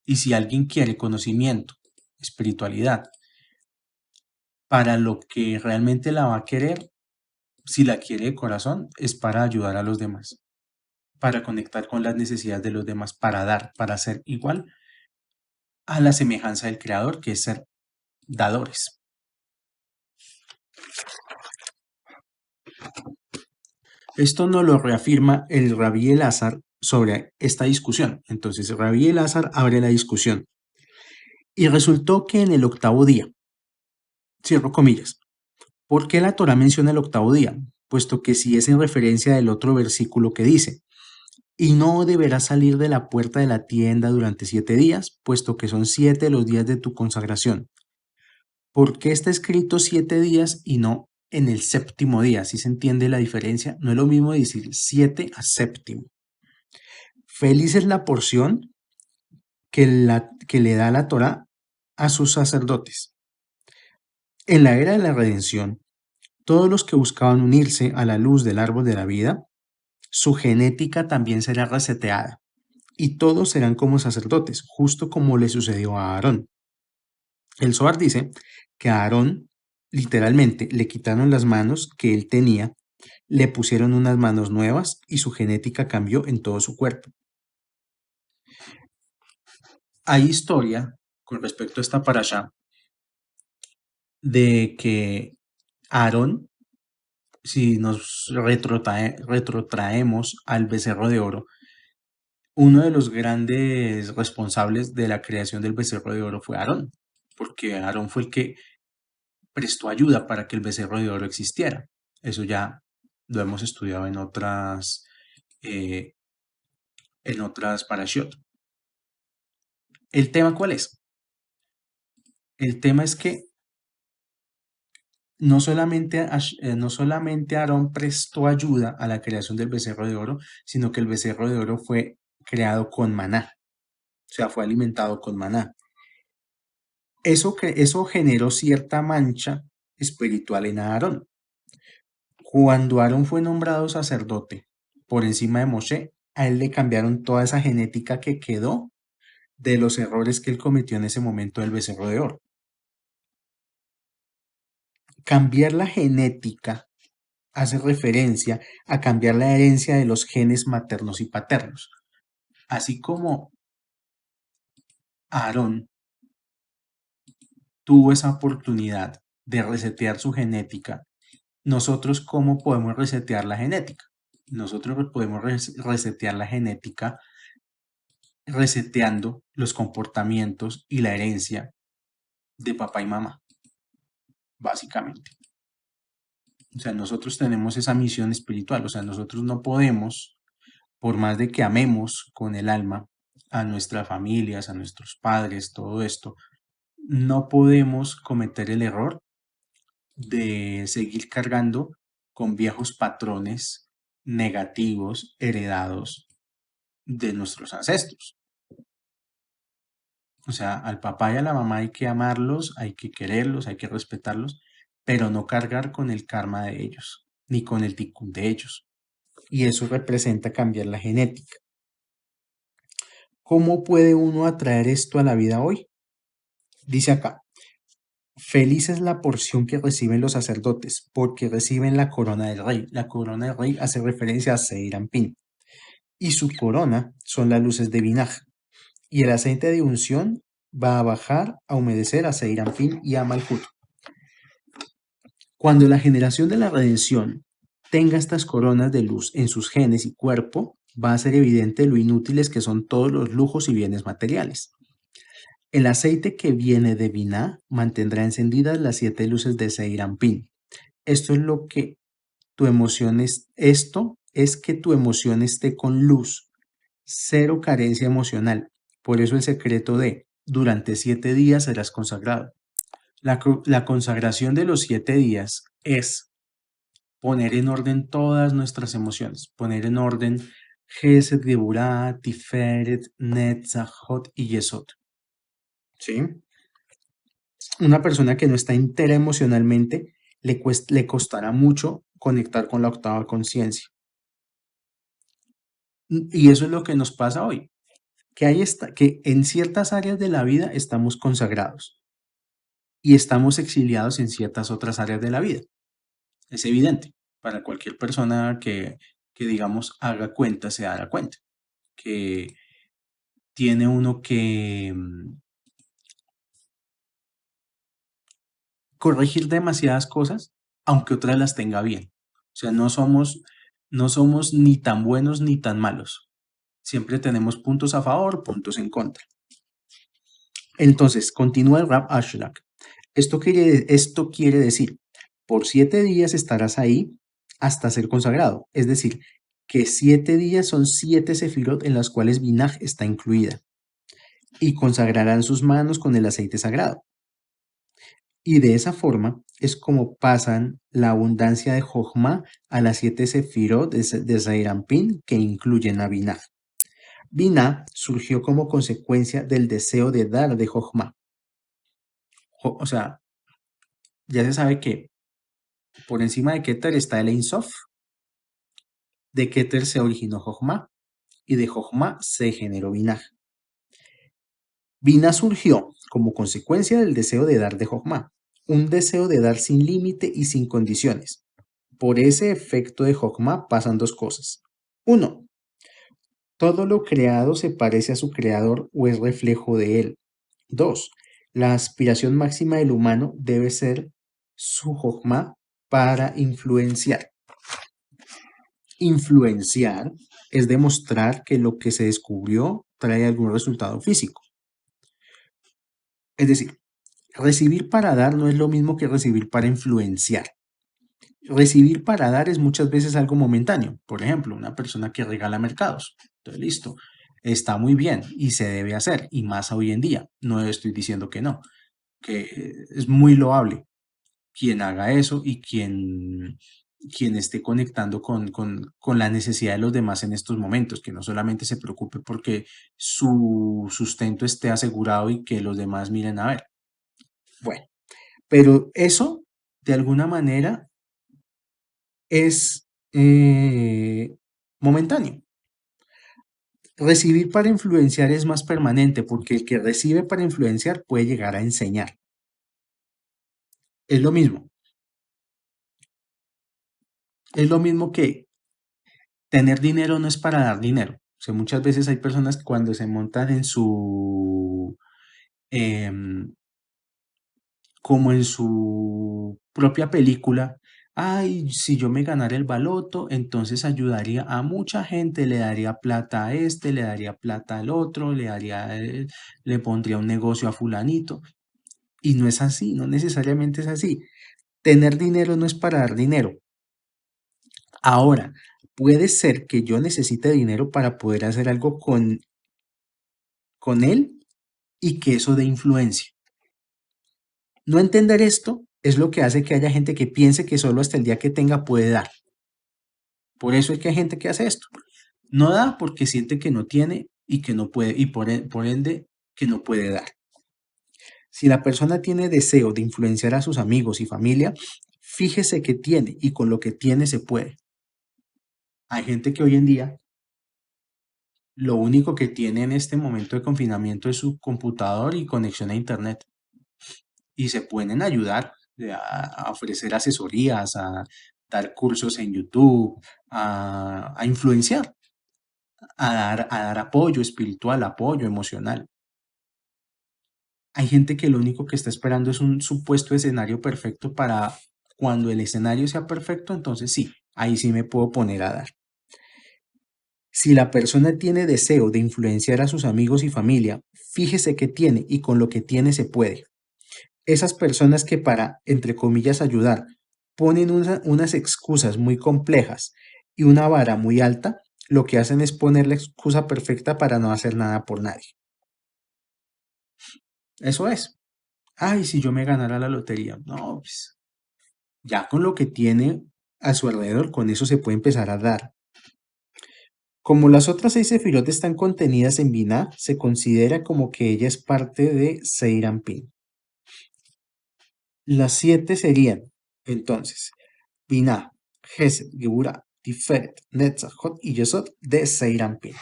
Y si alguien quiere conocimiento, espiritualidad, para lo que realmente la va a querer, si la quiere de corazón, es para ayudar a los demás, para conectar con las necesidades de los demás, para dar, para ser igual a la semejanza del Creador, que es ser dadores. Esto nos lo reafirma el Rabí Elazar sobre esta discusión. Entonces, Rabí Elazar abre la discusión. Y resultó que en el octavo día, cierro comillas, ¿por qué la Torah menciona el octavo día? Puesto que sí es en referencia del otro versículo que dice, y no deberás salir de la puerta de la tienda durante 7 días, puesto que son 7 los días de tu consagración. ¿Por qué está escrito 7 días y no en el séptimo día? ¿Sí se entiende la diferencia? No es lo mismo decir 7 a séptimo. Feliz es la porción que le da la Torah a sus sacerdotes. En la era de la redención, todos los que buscaban unirse a la luz del árbol de la vida, su genética también será reseteada, y todos serán como sacerdotes, justo como le sucedió a Aarón. El Zohar dice que a Aarón, literalmente, le quitaron las manos que él tenía, le pusieron unas manos nuevas y su genética cambió en todo su cuerpo. Hay historia con respecto a esta parashá de que Aarón, si nos retrotraemos al becerro de oro, uno de los grandes responsables de la creación del becerro de oro fue Aarón, porque Aarón fue el que prestó ayuda para que el becerro de oro existiera. Eso ya lo hemos estudiado eh, en otras parashot. ¿El tema cuál es? El tema es que no solamente Aarón prestó ayuda a la creación del becerro de oro, sino que el becerro de oro fue creado con maná, o sea, fue alimentado con maná. Eso generó cierta mancha espiritual en Aarón. Cuando Aarón fue nombrado sacerdote por encima de Moshe, a él le cambiaron toda esa genética que quedó de los errores que él cometió en ese momento del becerro de oro. Cambiar la genética hace referencia a cambiar la herencia de los genes maternos y paternos. Así como Aarón tuvo esa oportunidad de resetear su genética, nosotros ¿cómo podemos resetear la genética? Nosotros podemos resetear la genética reseteando los comportamientos y la herencia de papá y mamá, básicamente. O sea, nosotros tenemos esa misión espiritual, o sea, nosotros no podemos, por más de que amemos con el alma a nuestras familias, a nuestros padres, todo esto, no podemos cometer el error de seguir cargando con viejos patrones negativos heredados de nuestros ancestros. O sea, al papá y a la mamá hay que amarlos, hay que quererlos, hay que respetarlos, pero no cargar con el karma de ellos, ni con el tikkun de ellos. Y eso representa cambiar la genética. ¿Cómo puede uno atraer esto a la vida hoy? Dice acá, feliz es la porción que reciben los sacerdotes, porque reciben la corona del rey. La corona del rey hace referencia a Seir Anpin. Y su corona son las luces de Binaj. Y el aceite de unción va a bajar a humedecer a Seir Anpin y a Malhut. Cuando la generación de la redención tenga estas coronas de luz en sus genes y cuerpo, va a ser evidente lo inútiles que son todos los lujos y bienes materiales. El aceite que viene de Binah mantendrá encendidas las 7 luces de Seirampin. Esto es lo que tu emoción es, esto es que tu emoción esté con luz, cero carencia emocional. Por eso el secreto de durante 7 días serás consagrado. La consagración de los 7 días es poner en orden todas nuestras emociones, poner en orden Gesed, Geburah, Tiferet, Netzach, Hod y Yesod. ¿Sí? Una persona que no está entera emocionalmente le costará mucho conectar con la octava conciencia. Y eso es lo que nos pasa hoy, que en ciertas áreas de la vida estamos consagrados y estamos exiliados en ciertas otras áreas de la vida. Es evidente, para cualquier persona que digamos, haga cuenta, se dará cuenta, que tiene uno que corregir demasiadas cosas, aunque otras las tenga bien. O sea, no somos ni tan buenos ni tan malos. Siempre tenemos puntos a favor, puntos en contra. Entonces, continúa el Rab Ashlak. Esto quiere decir, por 7 días estarás ahí hasta ser consagrado. Es decir, que 7 días son 7 sefirot en las cuales Binah está incluida. Y consagrarán sus manos con el aceite sagrado. Y de esa forma es como pasan la abundancia de Jochma a las 7 sefirot de Zairampin que incluyen a Binah. Binah surgió como consecuencia del deseo de dar de Jochma. O sea, ya se sabe que por encima de Keter está el Ein Sof, de Keter se originó Jochma y de Jochma se generó Binah. Binah surgió como consecuencia del deseo de dar de Jochma, un deseo de dar sin límite y sin condiciones. Por ese efecto de Jochma pasan dos cosas. Uno, todo lo creado se parece a su creador o es reflejo de él. Dos, la aspiración máxima del humano debe ser su Jochma para influenciar. Influenciar es demostrar que lo que se descubrió trae algún resultado físico. Es decir, recibir para dar no es lo mismo que recibir para influenciar. Recibir para dar es muchas veces algo momentáneo. Por ejemplo, una persona que regala mercados. Entonces, listo, está muy bien y se debe hacer, y más hoy en día. No estoy diciendo que no, que es muy loable quien haga eso y quien esté conectando con la necesidad de los demás en estos momentos, que no solamente se preocupe porque su sustento esté asegurado y que los demás miren a ver. Bueno, pero eso de alguna manera es momentáneo. Recibir para influenciar es más permanente porque el que recibe para influenciar puede llegar a enseñar. Es lo mismo. Es lo mismo que tener dinero no es para dar dinero. O sea, muchas veces hay personas que cuando se montan em, como en su propia película, ay, si yo me ganara el baloto, entonces ayudaría a mucha gente, le daría plata a este, le daría plata al otro, le pondría un negocio a fulanito. Y no es así, no necesariamente es así. Tener dinero no es para dar dinero. Ahora, puede ser que yo necesite dinero para poder hacer algo con él y que eso dé influencia. No entender esto es lo que hace que haya gente que piense que solo hasta el día que tenga puede dar. Por eso es que hay gente que hace esto. No da porque siente que no tiene y que no puede, y por ende que no puede dar. Si la persona tiene deseo de influenciar a sus amigos y familia, fíjese que tiene y con lo que tiene se puede. Hay gente que hoy en día lo único que tiene en este momento de confinamiento es su computador y conexión a internet. Y se pueden ayudar a ofrecer asesorías, a dar cursos en YouTube, a influenciar, a dar apoyo espiritual, apoyo emocional. Hay gente que lo único que está esperando es un supuesto escenario perfecto para cuando el escenario sea perfecto, entonces sí, ahí sí me puedo poner a dar. Si la persona tiene deseo de influenciar a sus amigos y familia, fíjese qué tiene y con lo que tiene se puede. Esas personas que para, entre comillas, ayudar, ponen unas excusas muy complejas y una vara muy alta, lo que hacen es poner la excusa perfecta para no hacer nada por nadie. Eso es. Ay, si yo me ganara la lotería. No, pues ya con lo que tiene a su alrededor, con eso se puede empezar a dar. Como las otras 6 sefirot están contenidas en Binah, se considera como que ella es parte de Zeir Anpin. Las 7 serían, entonces, Binah, Gesed, Geburah, Tiferet, Netzach, Hod y Yesod de Zeir Anpin.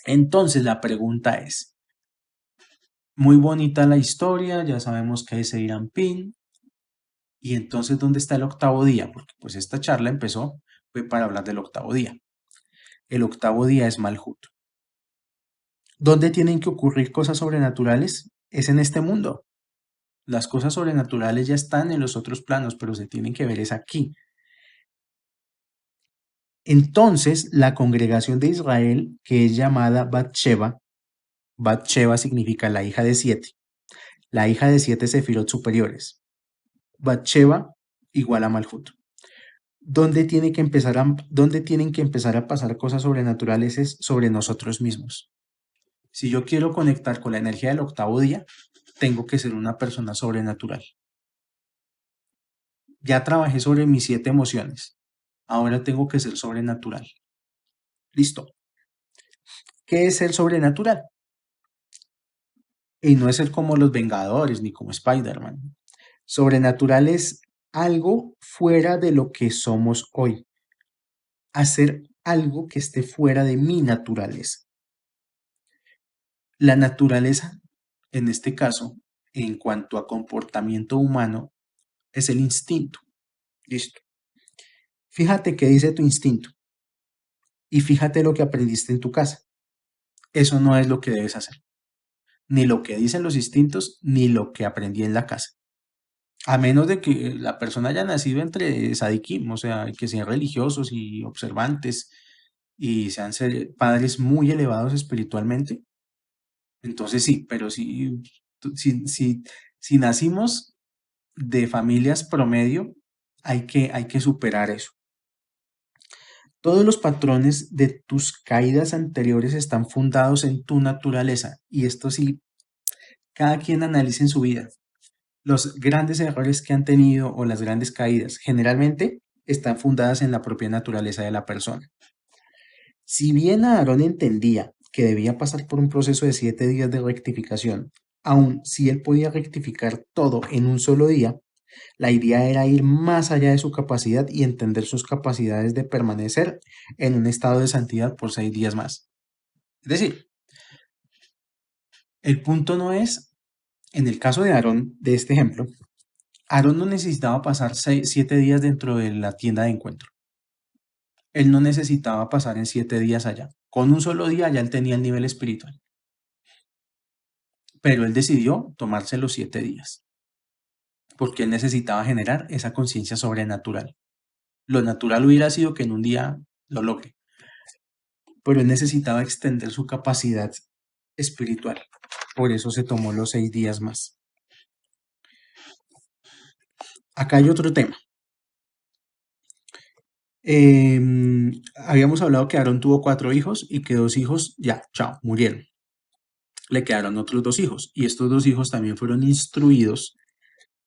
Entonces la pregunta es, muy bonita la historia, ya sabemos que es Zeir Anpin, y entonces ¿dónde está el octavo día? Porque pues esta charla fue para hablar del octavo día. El octavo día es Malhut. ¿Dónde tienen que ocurrir cosas sobrenaturales? Es en este mundo. Las cosas sobrenaturales ya están en los otros planos, pero se tienen que ver es aquí. Entonces, la congregación de Israel, que es llamada Bat-Sheba significa la hija de 7, la hija de 7 sefirot superiores. Bat-Sheba igual a Malhut. ¿Dónde tienen que empezar a pasar cosas sobrenaturales? Es sobre nosotros mismos. Si yo quiero conectar con la energía del octavo día, tengo que ser una persona sobrenatural. Ya trabajé sobre mis 7 emociones. Ahora tengo que ser sobrenatural. Listo. ¿Qué es ser sobrenatural? Y no es ser como los Vengadores ni como Spider-Man. Sobrenatural es algo fuera de lo que somos hoy. Hacer algo que esté fuera de mi naturaleza. La naturaleza, en este caso, en cuanto a comportamiento humano, es el instinto. Listo. Fíjate qué dice tu instinto y fíjate lo que aprendiste en tu casa. Eso no es lo que debes hacer. Ni lo que dicen los instintos, ni lo que aprendí en la casa. A menos de que la persona haya nacido entre sadiquim, o sea, que sean religiosos y observantes y sean padres muy elevados espiritualmente. Entonces sí, pero si nacimos de familias promedio, hay que superar eso. Todos los patrones de tus caídas anteriores están fundados en tu naturaleza y esto sí, cada quien analice en su vida. Los grandes errores que han tenido o las grandes caídas generalmente están fundadas en la propia naturaleza de la persona. Si bien Aarón entendía que debía pasar por un proceso de 7 días de rectificación, aun si él podía rectificar todo en un solo día, la idea era ir más allá de su capacidad y entender sus capacidades de permanecer en un estado de santidad por 6 días más. Es decir, el punto no es, en el caso de Aarón, de este ejemplo, Aarón no necesitaba pasar 7 días dentro de la tienda de encuentro. Él no necesitaba pasar en 7 días allá. Con un solo día ya él tenía el nivel espiritual. Pero él decidió tomarse los 7 días. Porque él necesitaba generar esa conciencia sobrenatural. Lo natural hubiera sido que en un día lo logre. Pero él necesitaba extender su capacidad espiritual. Por eso se tomó los 6 días más. Acá hay otro tema. Habíamos hablado que Aarón tuvo 4 hijos y que 2 hijos ya, chao, murieron. Le quedaron otros 2 hijos y estos 2 hijos también fueron instruidos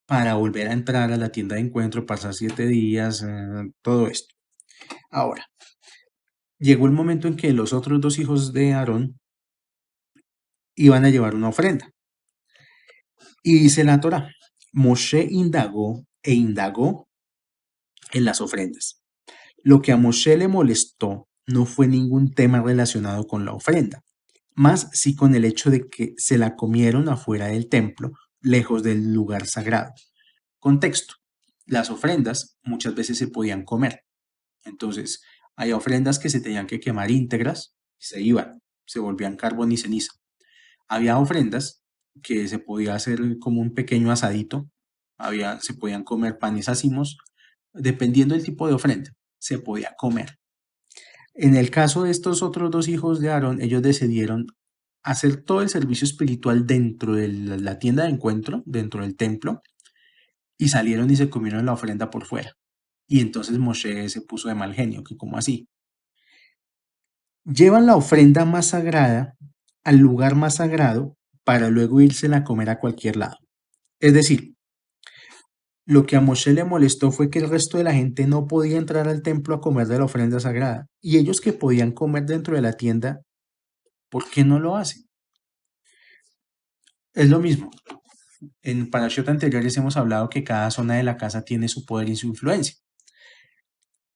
para volver a entrar a la tienda de encuentro, pasar 7 días, todo esto. Ahora, llegó el momento en que los otros 2 hijos de Aarón iban a llevar una ofrenda. Y dice la Torá, Moshe indagó e indagó en las ofrendas. Lo que a Moshe le molestó no fue ningún tema relacionado con la ofrenda, más sí con el hecho de que se la comieron afuera del templo, lejos del lugar sagrado. Contexto. Las ofrendas muchas veces se podían comer. Entonces, hay ofrendas que se tenían que quemar íntegras, se iban, se volvían carbón y ceniza. Había ofrendas que se podía hacer como un pequeño asadito, se podían comer panes ácimos, dependiendo del tipo de ofrenda, se podía comer. En el caso de estos otros dos hijos de Aarón, ellos decidieron hacer todo el servicio espiritual dentro de la tienda de encuentro, dentro del templo, y salieron y se comieron la ofrenda por fuera. Y entonces Moshe se puso de mal genio, que como así. Llevan la ofrenda más sagrada al lugar más sagrado para luego írsela a comer a cualquier lado. Es decir, lo que a Moshe le molestó fue que el resto de la gente no podía entrar al templo a comer de la ofrenda sagrada. Y ellos que podían comer dentro de la tienda, ¿por qué no lo hacen? Es lo mismo. En parashot anteriores hemos hablado que cada zona de la casa tiene su poder y su influencia.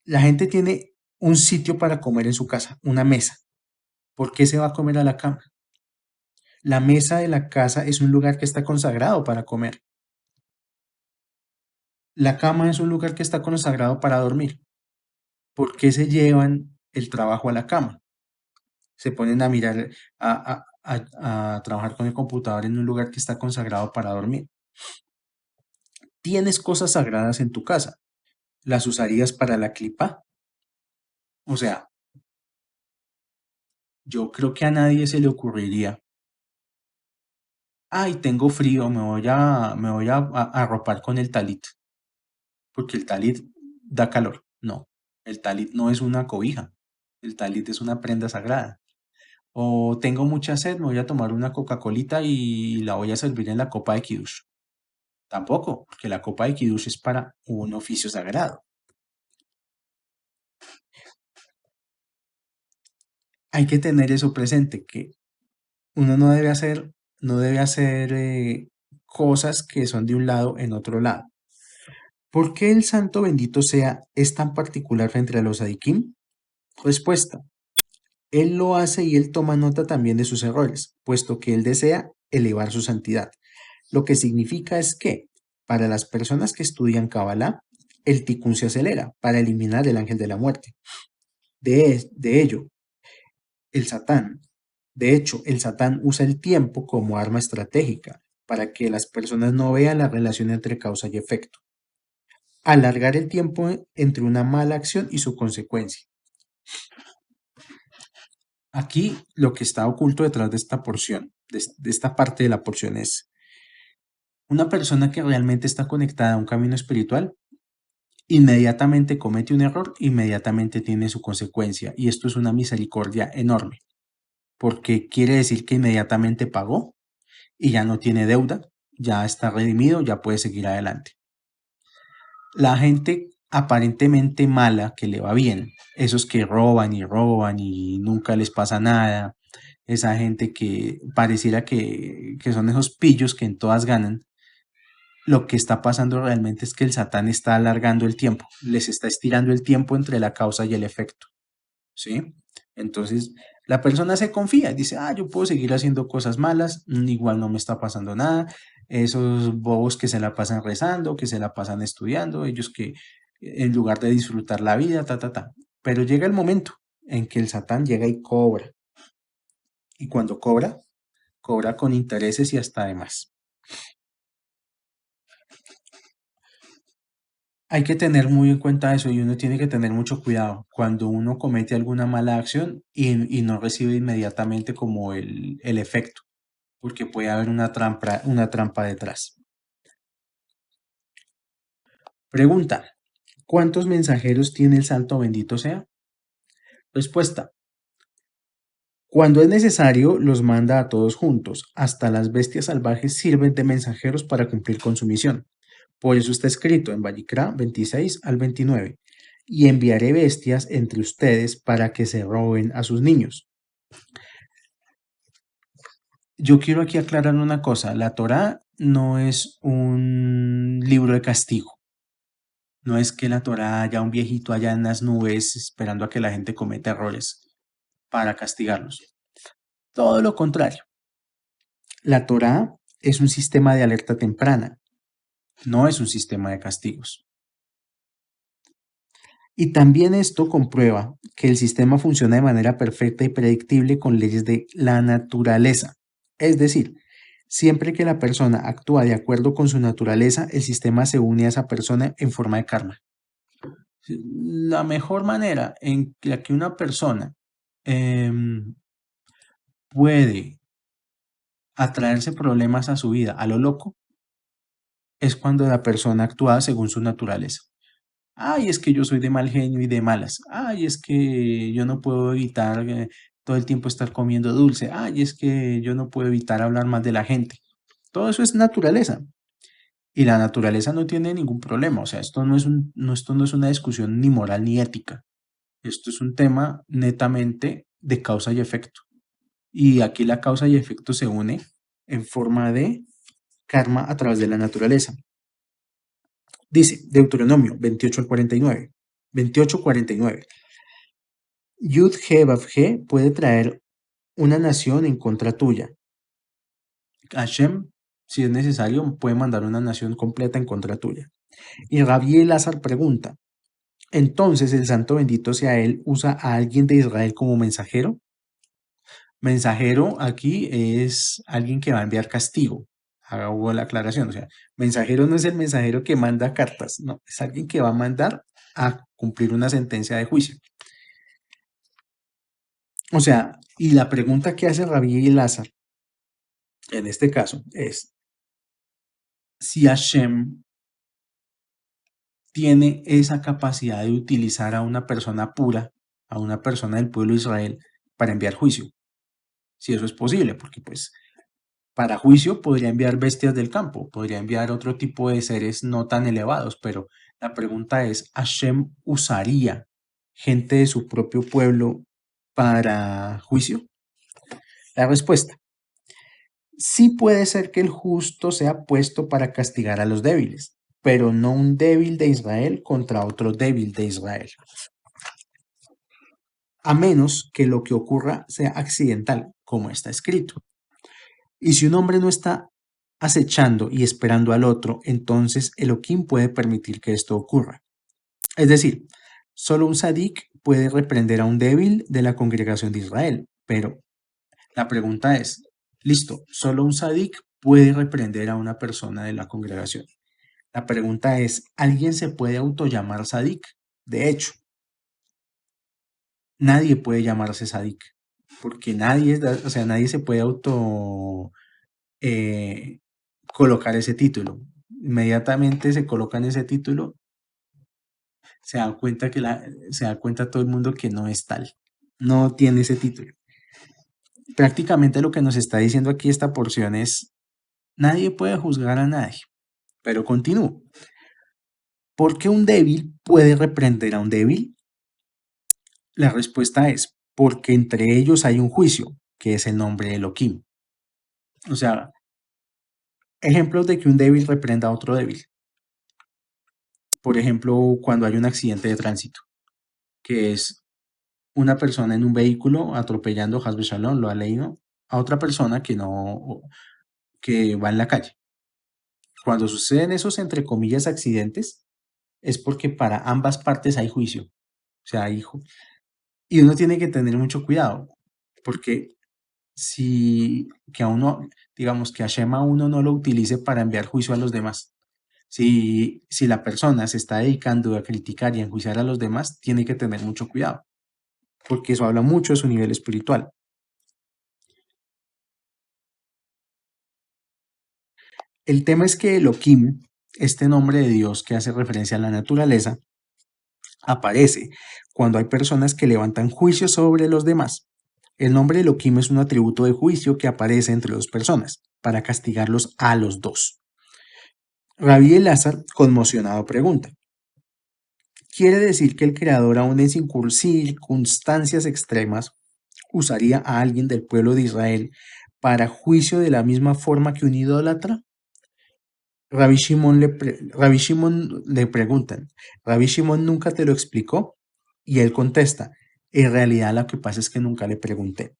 La gente tiene un sitio para comer en su casa, una mesa. ¿Por qué se va a comer a la cama? La mesa de la casa es un lugar que está consagrado para comer. La cama es un lugar que está consagrado para dormir. ¿Por qué se llevan el trabajo a la cama? Se ponen a mirar, a trabajar con el computador en un lugar que está consagrado para dormir. Tienes cosas sagradas en tu casa. ¿Las usarías para la clipa? O sea, yo creo que a nadie se le ocurriría, ay, tengo frío, me voy a arropar con el talit, porque el talit da calor. No, el talit no es una cobija, el talit es una prenda sagrada. O tengo mucha sed, me voy a tomar una Coca-Colita y la voy a servir en la copa de Kiddush. Tampoco, porque la copa de Kiddush es para un oficio sagrado. Hay que tener eso presente, que uno no debe hacer cosas que son de un lado en otro lado. ¿Por qué el santo bendito sea es tan particular frente a los adikim? Respuesta. Él lo hace y él toma nota también de sus errores, puesto que él desea elevar su santidad. Lo que significa es que, para las personas que estudian Kabbalah, el tikkun se acelera para eliminar el ángel de la muerte. De ello, el Satán. De hecho, el Satán usa el tiempo como arma estratégica para que las personas no vean la relación entre causa y efecto. Alargar el tiempo entre una mala acción y su consecuencia. Aquí lo que está oculto detrás de esta porción, de esta parte de la porción es una persona que realmente está conectada a un camino espiritual, inmediatamente comete un error, inmediatamente tiene su consecuencia. Y esto es una misericordia enorme, porque quiere decir que inmediatamente pagó y ya no tiene deuda, ya está redimido, ya puede seguir adelante. La gente aparentemente mala que le va bien, esos que roban y nunca les pasa nada, esa gente que pareciera que son esos pillos que en todas ganan, lo que está pasando realmente es que el Satán está alargando el tiempo, les está estirando el tiempo entre la causa y el efecto, ¿sí? Entonces, la persona se confía y dice, yo puedo seguir haciendo cosas malas, igual no me está pasando nada, esos bobos que se la pasan rezando, que se la pasan estudiando, ellos que en lugar de disfrutar la vida, Pero llega el momento en que el Satán llega y cobra, y cuando cobra, cobra con intereses y hasta de más. Hay que tener muy en cuenta eso y uno tiene que tener mucho cuidado cuando uno comete alguna mala acción y no recibe inmediatamente como el efecto, porque puede haber una trampa detrás. Pregunta, ¿cuántos mensajeros tiene el santo bendito sea? Respuesta, cuando es necesario los manda a todos juntos, hasta las bestias salvajes sirven de mensajeros para cumplir con su misión. Por eso está escrito en Vallicrá 26 al 29. Y enviaré bestias entre ustedes para que se roben a sus niños. Yo quiero aquí aclarar una cosa. La Torá no es un libro de castigo. No es que la Torá haya un viejito allá en las nubes esperando a que la gente cometa errores para castigarlos. Todo lo contrario. La Torá es un sistema de alerta temprana. No es un sistema de castigos. Y también esto comprueba que el sistema funciona de manera perfecta y predictible con leyes de la naturaleza. Es decir, siempre que la persona actúa de acuerdo con su naturaleza, el sistema se une a esa persona en forma de karma. La mejor manera en la que una persona puede atraerse problemas a su vida a lo loco es cuando la persona actúa según su naturaleza. Ay, es que yo soy de mal genio y de malas. Ay, es que yo no puedo evitar todo el tiempo estar comiendo dulce. Ay, es que yo no puedo evitar hablar más de la gente. Todo eso es naturaleza. Y la naturaleza no tiene ningún problema. O sea, esto no es una discusión ni moral ni ética. Esto es un tema netamente de causa y efecto. Y aquí la causa y efecto se une en forma de karma a través de la naturaleza. Dice Deuteronomio 28 al 49. 28:49. Yud-He Vav-He puede traer una nación en contra tuya. Hashem, si es necesario, puede mandar una nación completa en contra tuya. Y Rabbi Elazar pregunta, ¿entonces el santo bendito sea él usa a alguien de Israel como mensajero? Mensajero aquí es alguien que va a enviar castigo. Hago la aclaración, o sea, mensajero no es el mensajero que manda cartas, no, es alguien que va a mandar a cumplir una sentencia de juicio. O sea, y la pregunta que hace Rabí Elazar en este caso es si Hashem tiene esa capacidad de utilizar a una persona pura, a una persona del pueblo de Israel, para enviar juicio. Si eso es posible, porque pues para juicio podría enviar bestias del campo, podría enviar otro tipo de seres no tan elevados, pero la pregunta es, ¿Hashem usaría gente de su propio pueblo para juicio? La respuesta, sí puede ser que el justo sea puesto para castigar a los débiles, pero no un débil de Israel contra otro débil de Israel, a menos que lo que ocurra sea accidental, como está escrito. Y si un hombre no está acechando y esperando al otro, entonces Elohim puede permitir que esto ocurra. Es decir, solo un sadik puede reprender a un débil de la congregación de Israel, pero la pregunta es, listo, solo un sadik puede reprender a una persona de la congregación. La pregunta es, ¿alguien se puede autollamar sadik? De hecho, nadie puede llamarse sadik, porque nadie, o sea, nadie se puede eh, colocar ese título. Inmediatamente se colocan ese título, se da cuenta todo el mundo que no es tal, no tiene ese título. Prácticamente lo que nos está diciendo aquí esta porción es, nadie puede juzgar a nadie, pero continúo. ¿Por qué un débil puede reprender a un débil? La respuesta es, porque entre ellos hay un juicio, que es el nombre de Elohim. O sea, ejemplos de que un débil reprenda a otro débil. Por ejemplo, cuando hay un accidente de tránsito, que es una persona en un vehículo atropellando, Hasbe Shalom, lo ha leído, a otra persona que no, que va en la calle. Cuando suceden esos, entre comillas, accidentes, es porque para ambas partes hay juicio. O sea, y uno tiene que tener mucho cuidado, porque si que a uno, digamos que Hashem a uno no lo utilice para enviar juicio a los demás. Si la persona se está dedicando a criticar y a enjuiciar a los demás, tiene que tener mucho cuidado, porque eso habla mucho de su nivel espiritual. El tema es que Elohim, este nombre de Dios que hace referencia a la naturaleza, aparece cuando hay personas que levantan juicio sobre los demás. El nombre Elohim es un atributo de juicio que aparece entre dos personas para castigarlos a los dos. Rabí Elazar, conmocionado, pregunta: ¿quiere decir que el Creador, aún en circunstancias extremas, usaría a alguien del pueblo de Israel para juicio de la misma forma que un idólatra? Rabbi Shimon le preguntan, ¿Rabbi Shimon nunca te lo explicó? Y él contesta, en realidad lo que pasa es que nunca le pregunté.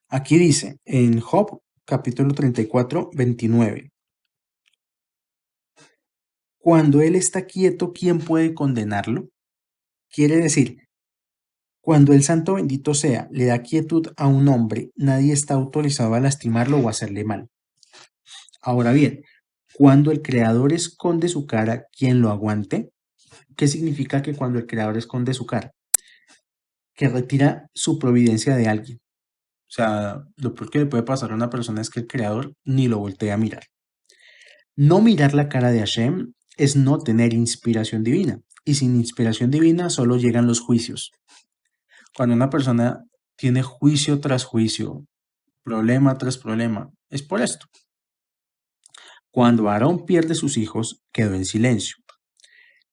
Aquí dice, en Job, capítulo 34, 29, cuando él está quieto, ¿quién puede condenarlo? Quiere decir, cuando el santo bendito sea le da quietud a un hombre, nadie está autorizado a lastimarlo o hacerle mal. Ahora bien, Cuando el creador esconde su cara, ¿quién lo aguante? ¿Qué significa que cuando el creador esconde su cara? Que retira su providencia de alguien. O sea, lo peor que le puede pasar a una persona es que el creador ni lo voltea a mirar. No mirar la cara de Hashem es no tener inspiración divina. Y sin inspiración divina solo llegan los juicios. Cuando una persona tiene juicio tras juicio, problema tras problema, es por esto. Cuando Aarón pierde sus hijos, quedó en silencio.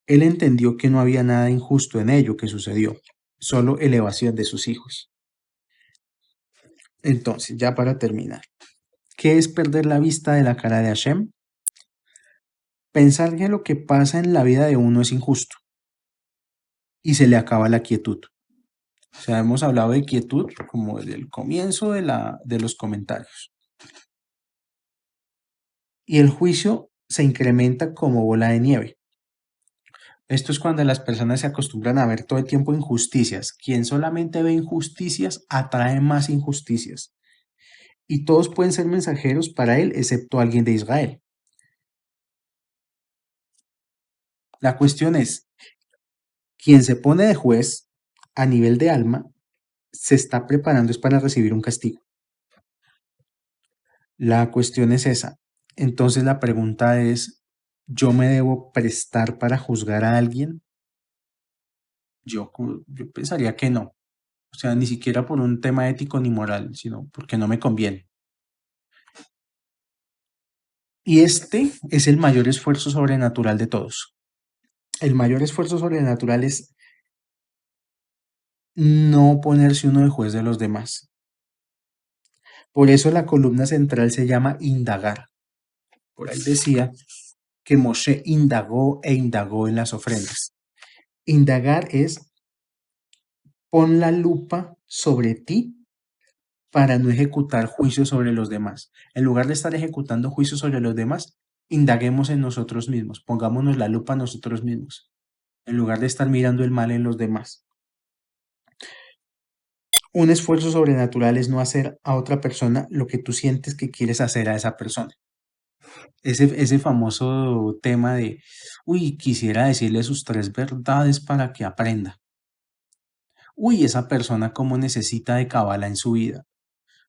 Él entendió que no había nada injusto en ello que sucedió, solo elevación de sus hijos. Entonces, ya para terminar, ¿qué es perder la vista de la cara de Hashem? Pensar que lo que pasa en la vida de uno es injusto y se le acaba la quietud. O sea, hemos hablado de quietud como desde el comienzo de los comentarios. Y el juicio se incrementa como bola de nieve. Esto es cuando las personas se acostumbran a ver todo el tiempo injusticias. Quien solamente ve injusticias atrae más injusticias. Y todos pueden ser mensajeros para él, excepto alguien de Israel. La cuestión es, quien se pone de juez a nivel de alma, se está preparando es para recibir un castigo. La cuestión es esa. Entonces la pregunta es, ¿yo me debo prestar para juzgar a alguien? Yo pensaría que no. O sea, ni siquiera por un tema ético ni moral, sino porque no me conviene. Y este es el mayor esfuerzo sobrenatural de todos. El mayor esfuerzo sobrenatural es no ponerse uno de juez de los demás. Por eso la columna central se llama indagar. Por ahí decía que Moshe indagó e indagó en las ofrendas. Indagar es pon la lupa sobre ti para no ejecutar juicios sobre los demás. En lugar de estar ejecutando juicios sobre los demás, indaguemos en nosotros mismos, pongámonos la lupa a nosotros mismos, en lugar de estar mirando el mal en los demás. Un esfuerzo sobrenatural es no hacer a otra persona lo que tú sientes que quieres hacer a esa persona. Ese famoso tema de, uy, quisiera decirle sus 3 verdades para que aprenda. Uy, esa persona cómo necesita de cábala en su vida.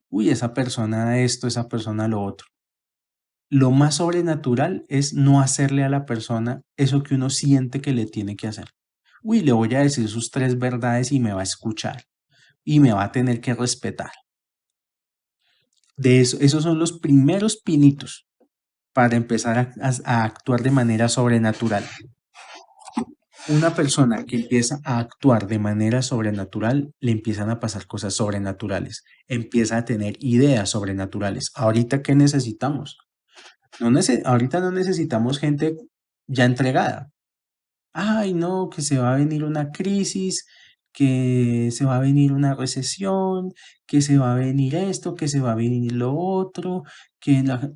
Uy, esa persona esto, esa persona lo otro. Lo más sobrenatural es no hacerle a la persona eso que uno siente que le tiene que hacer. Uy, le voy a decir sus 3 verdades y me va a escuchar y me va a tener que respetar. De eso, esos son los primeros pinitos para empezar a actuar de manera sobrenatural. Una persona que empieza a actuar de manera sobrenatural, le empiezan a pasar cosas sobrenaturales, empieza a tener ideas sobrenaturales. ¿Ahorita qué necesitamos? Ahorita no necesitamos gente ya entregada. Ay, no, que se va a venir una crisis, que se va a venir una recesión, que se va a venir esto, que se va a venir lo otro, que la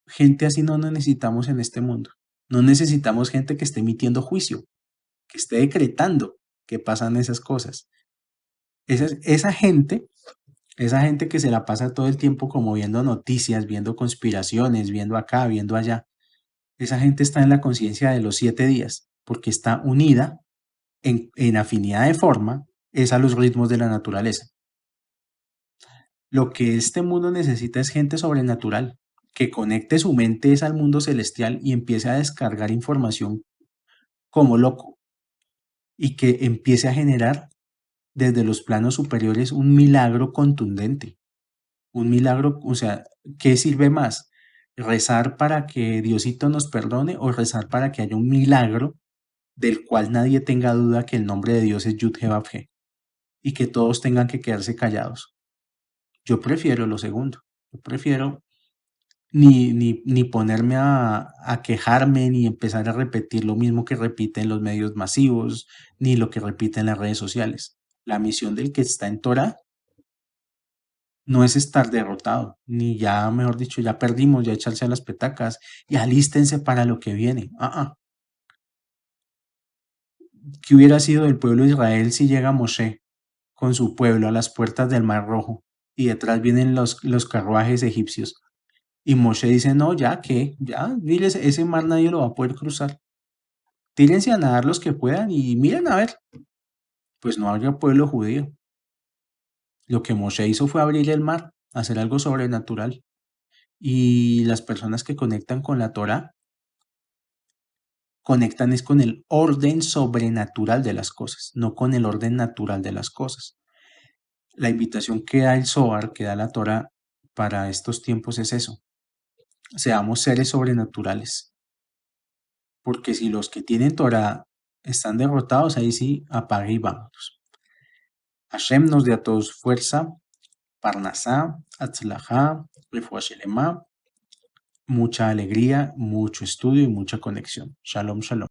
gente así no necesitamos en este mundo. No necesitamos gente que esté emitiendo juicio, que esté decretando que pasan esas cosas. Esa gente, esa gente que se la pasa todo el tiempo como viendo noticias, viendo conspiraciones, viendo acá, viendo allá, esa gente está en la conciencia de los 7 días, porque está unida en afinidad de forma, es a los ritmos de la naturaleza. Lo que este mundo necesita es gente sobrenatural, que conecte su mente es al mundo celestial y empiece a descargar información como loco y que empiece a generar desde los planos superiores un milagro contundente. Un milagro, o sea, ¿qué sirve más? ¿Rezar para que Diosito nos perdone o rezar para que haya un milagro del cual nadie tenga duda que el nombre de Dios es Yud-He-Vav-He y que todos tengan que quedarse callados? Yo prefiero lo segundo. Yo prefiero ni ponerme a quejarme, ni empezar a repetir lo mismo que repiten los medios masivos, ni lo que repiten las redes sociales. La misión del que está en Torah no es estar derrotado, ni ya, mejor dicho, ya perdimos, ya echarse a las petacas y alístense para lo que viene. ¿Qué hubiera sido del pueblo de Israel si llega Moshe con su pueblo a las puertas del Mar Rojo y detrás vienen los carruajes egipcios Y Moshe dice, no, ya que, ya, diles, ese mar nadie lo va a poder cruzar. Tírense a nadar los que puedan y miren a ver, pues no había pueblo judío. Lo que Moshe hizo fue abrir el mar, hacer algo sobrenatural. Y las personas que conectan con la Torah, conectan es con el orden sobrenatural de las cosas, no con el orden natural de las cosas. La invitación que da el Zohar, que da la Torah para estos tiempos es eso. Seamos seres sobrenaturales. Porque si los que tienen Torah están derrotados, ahí sí, apague y vámonos. Hashem nos dé a todos fuerza, Parnasá, Atzlajá, Refuah Shelema, mucha alegría, mucho estudio y mucha conexión. Shalom, shalom.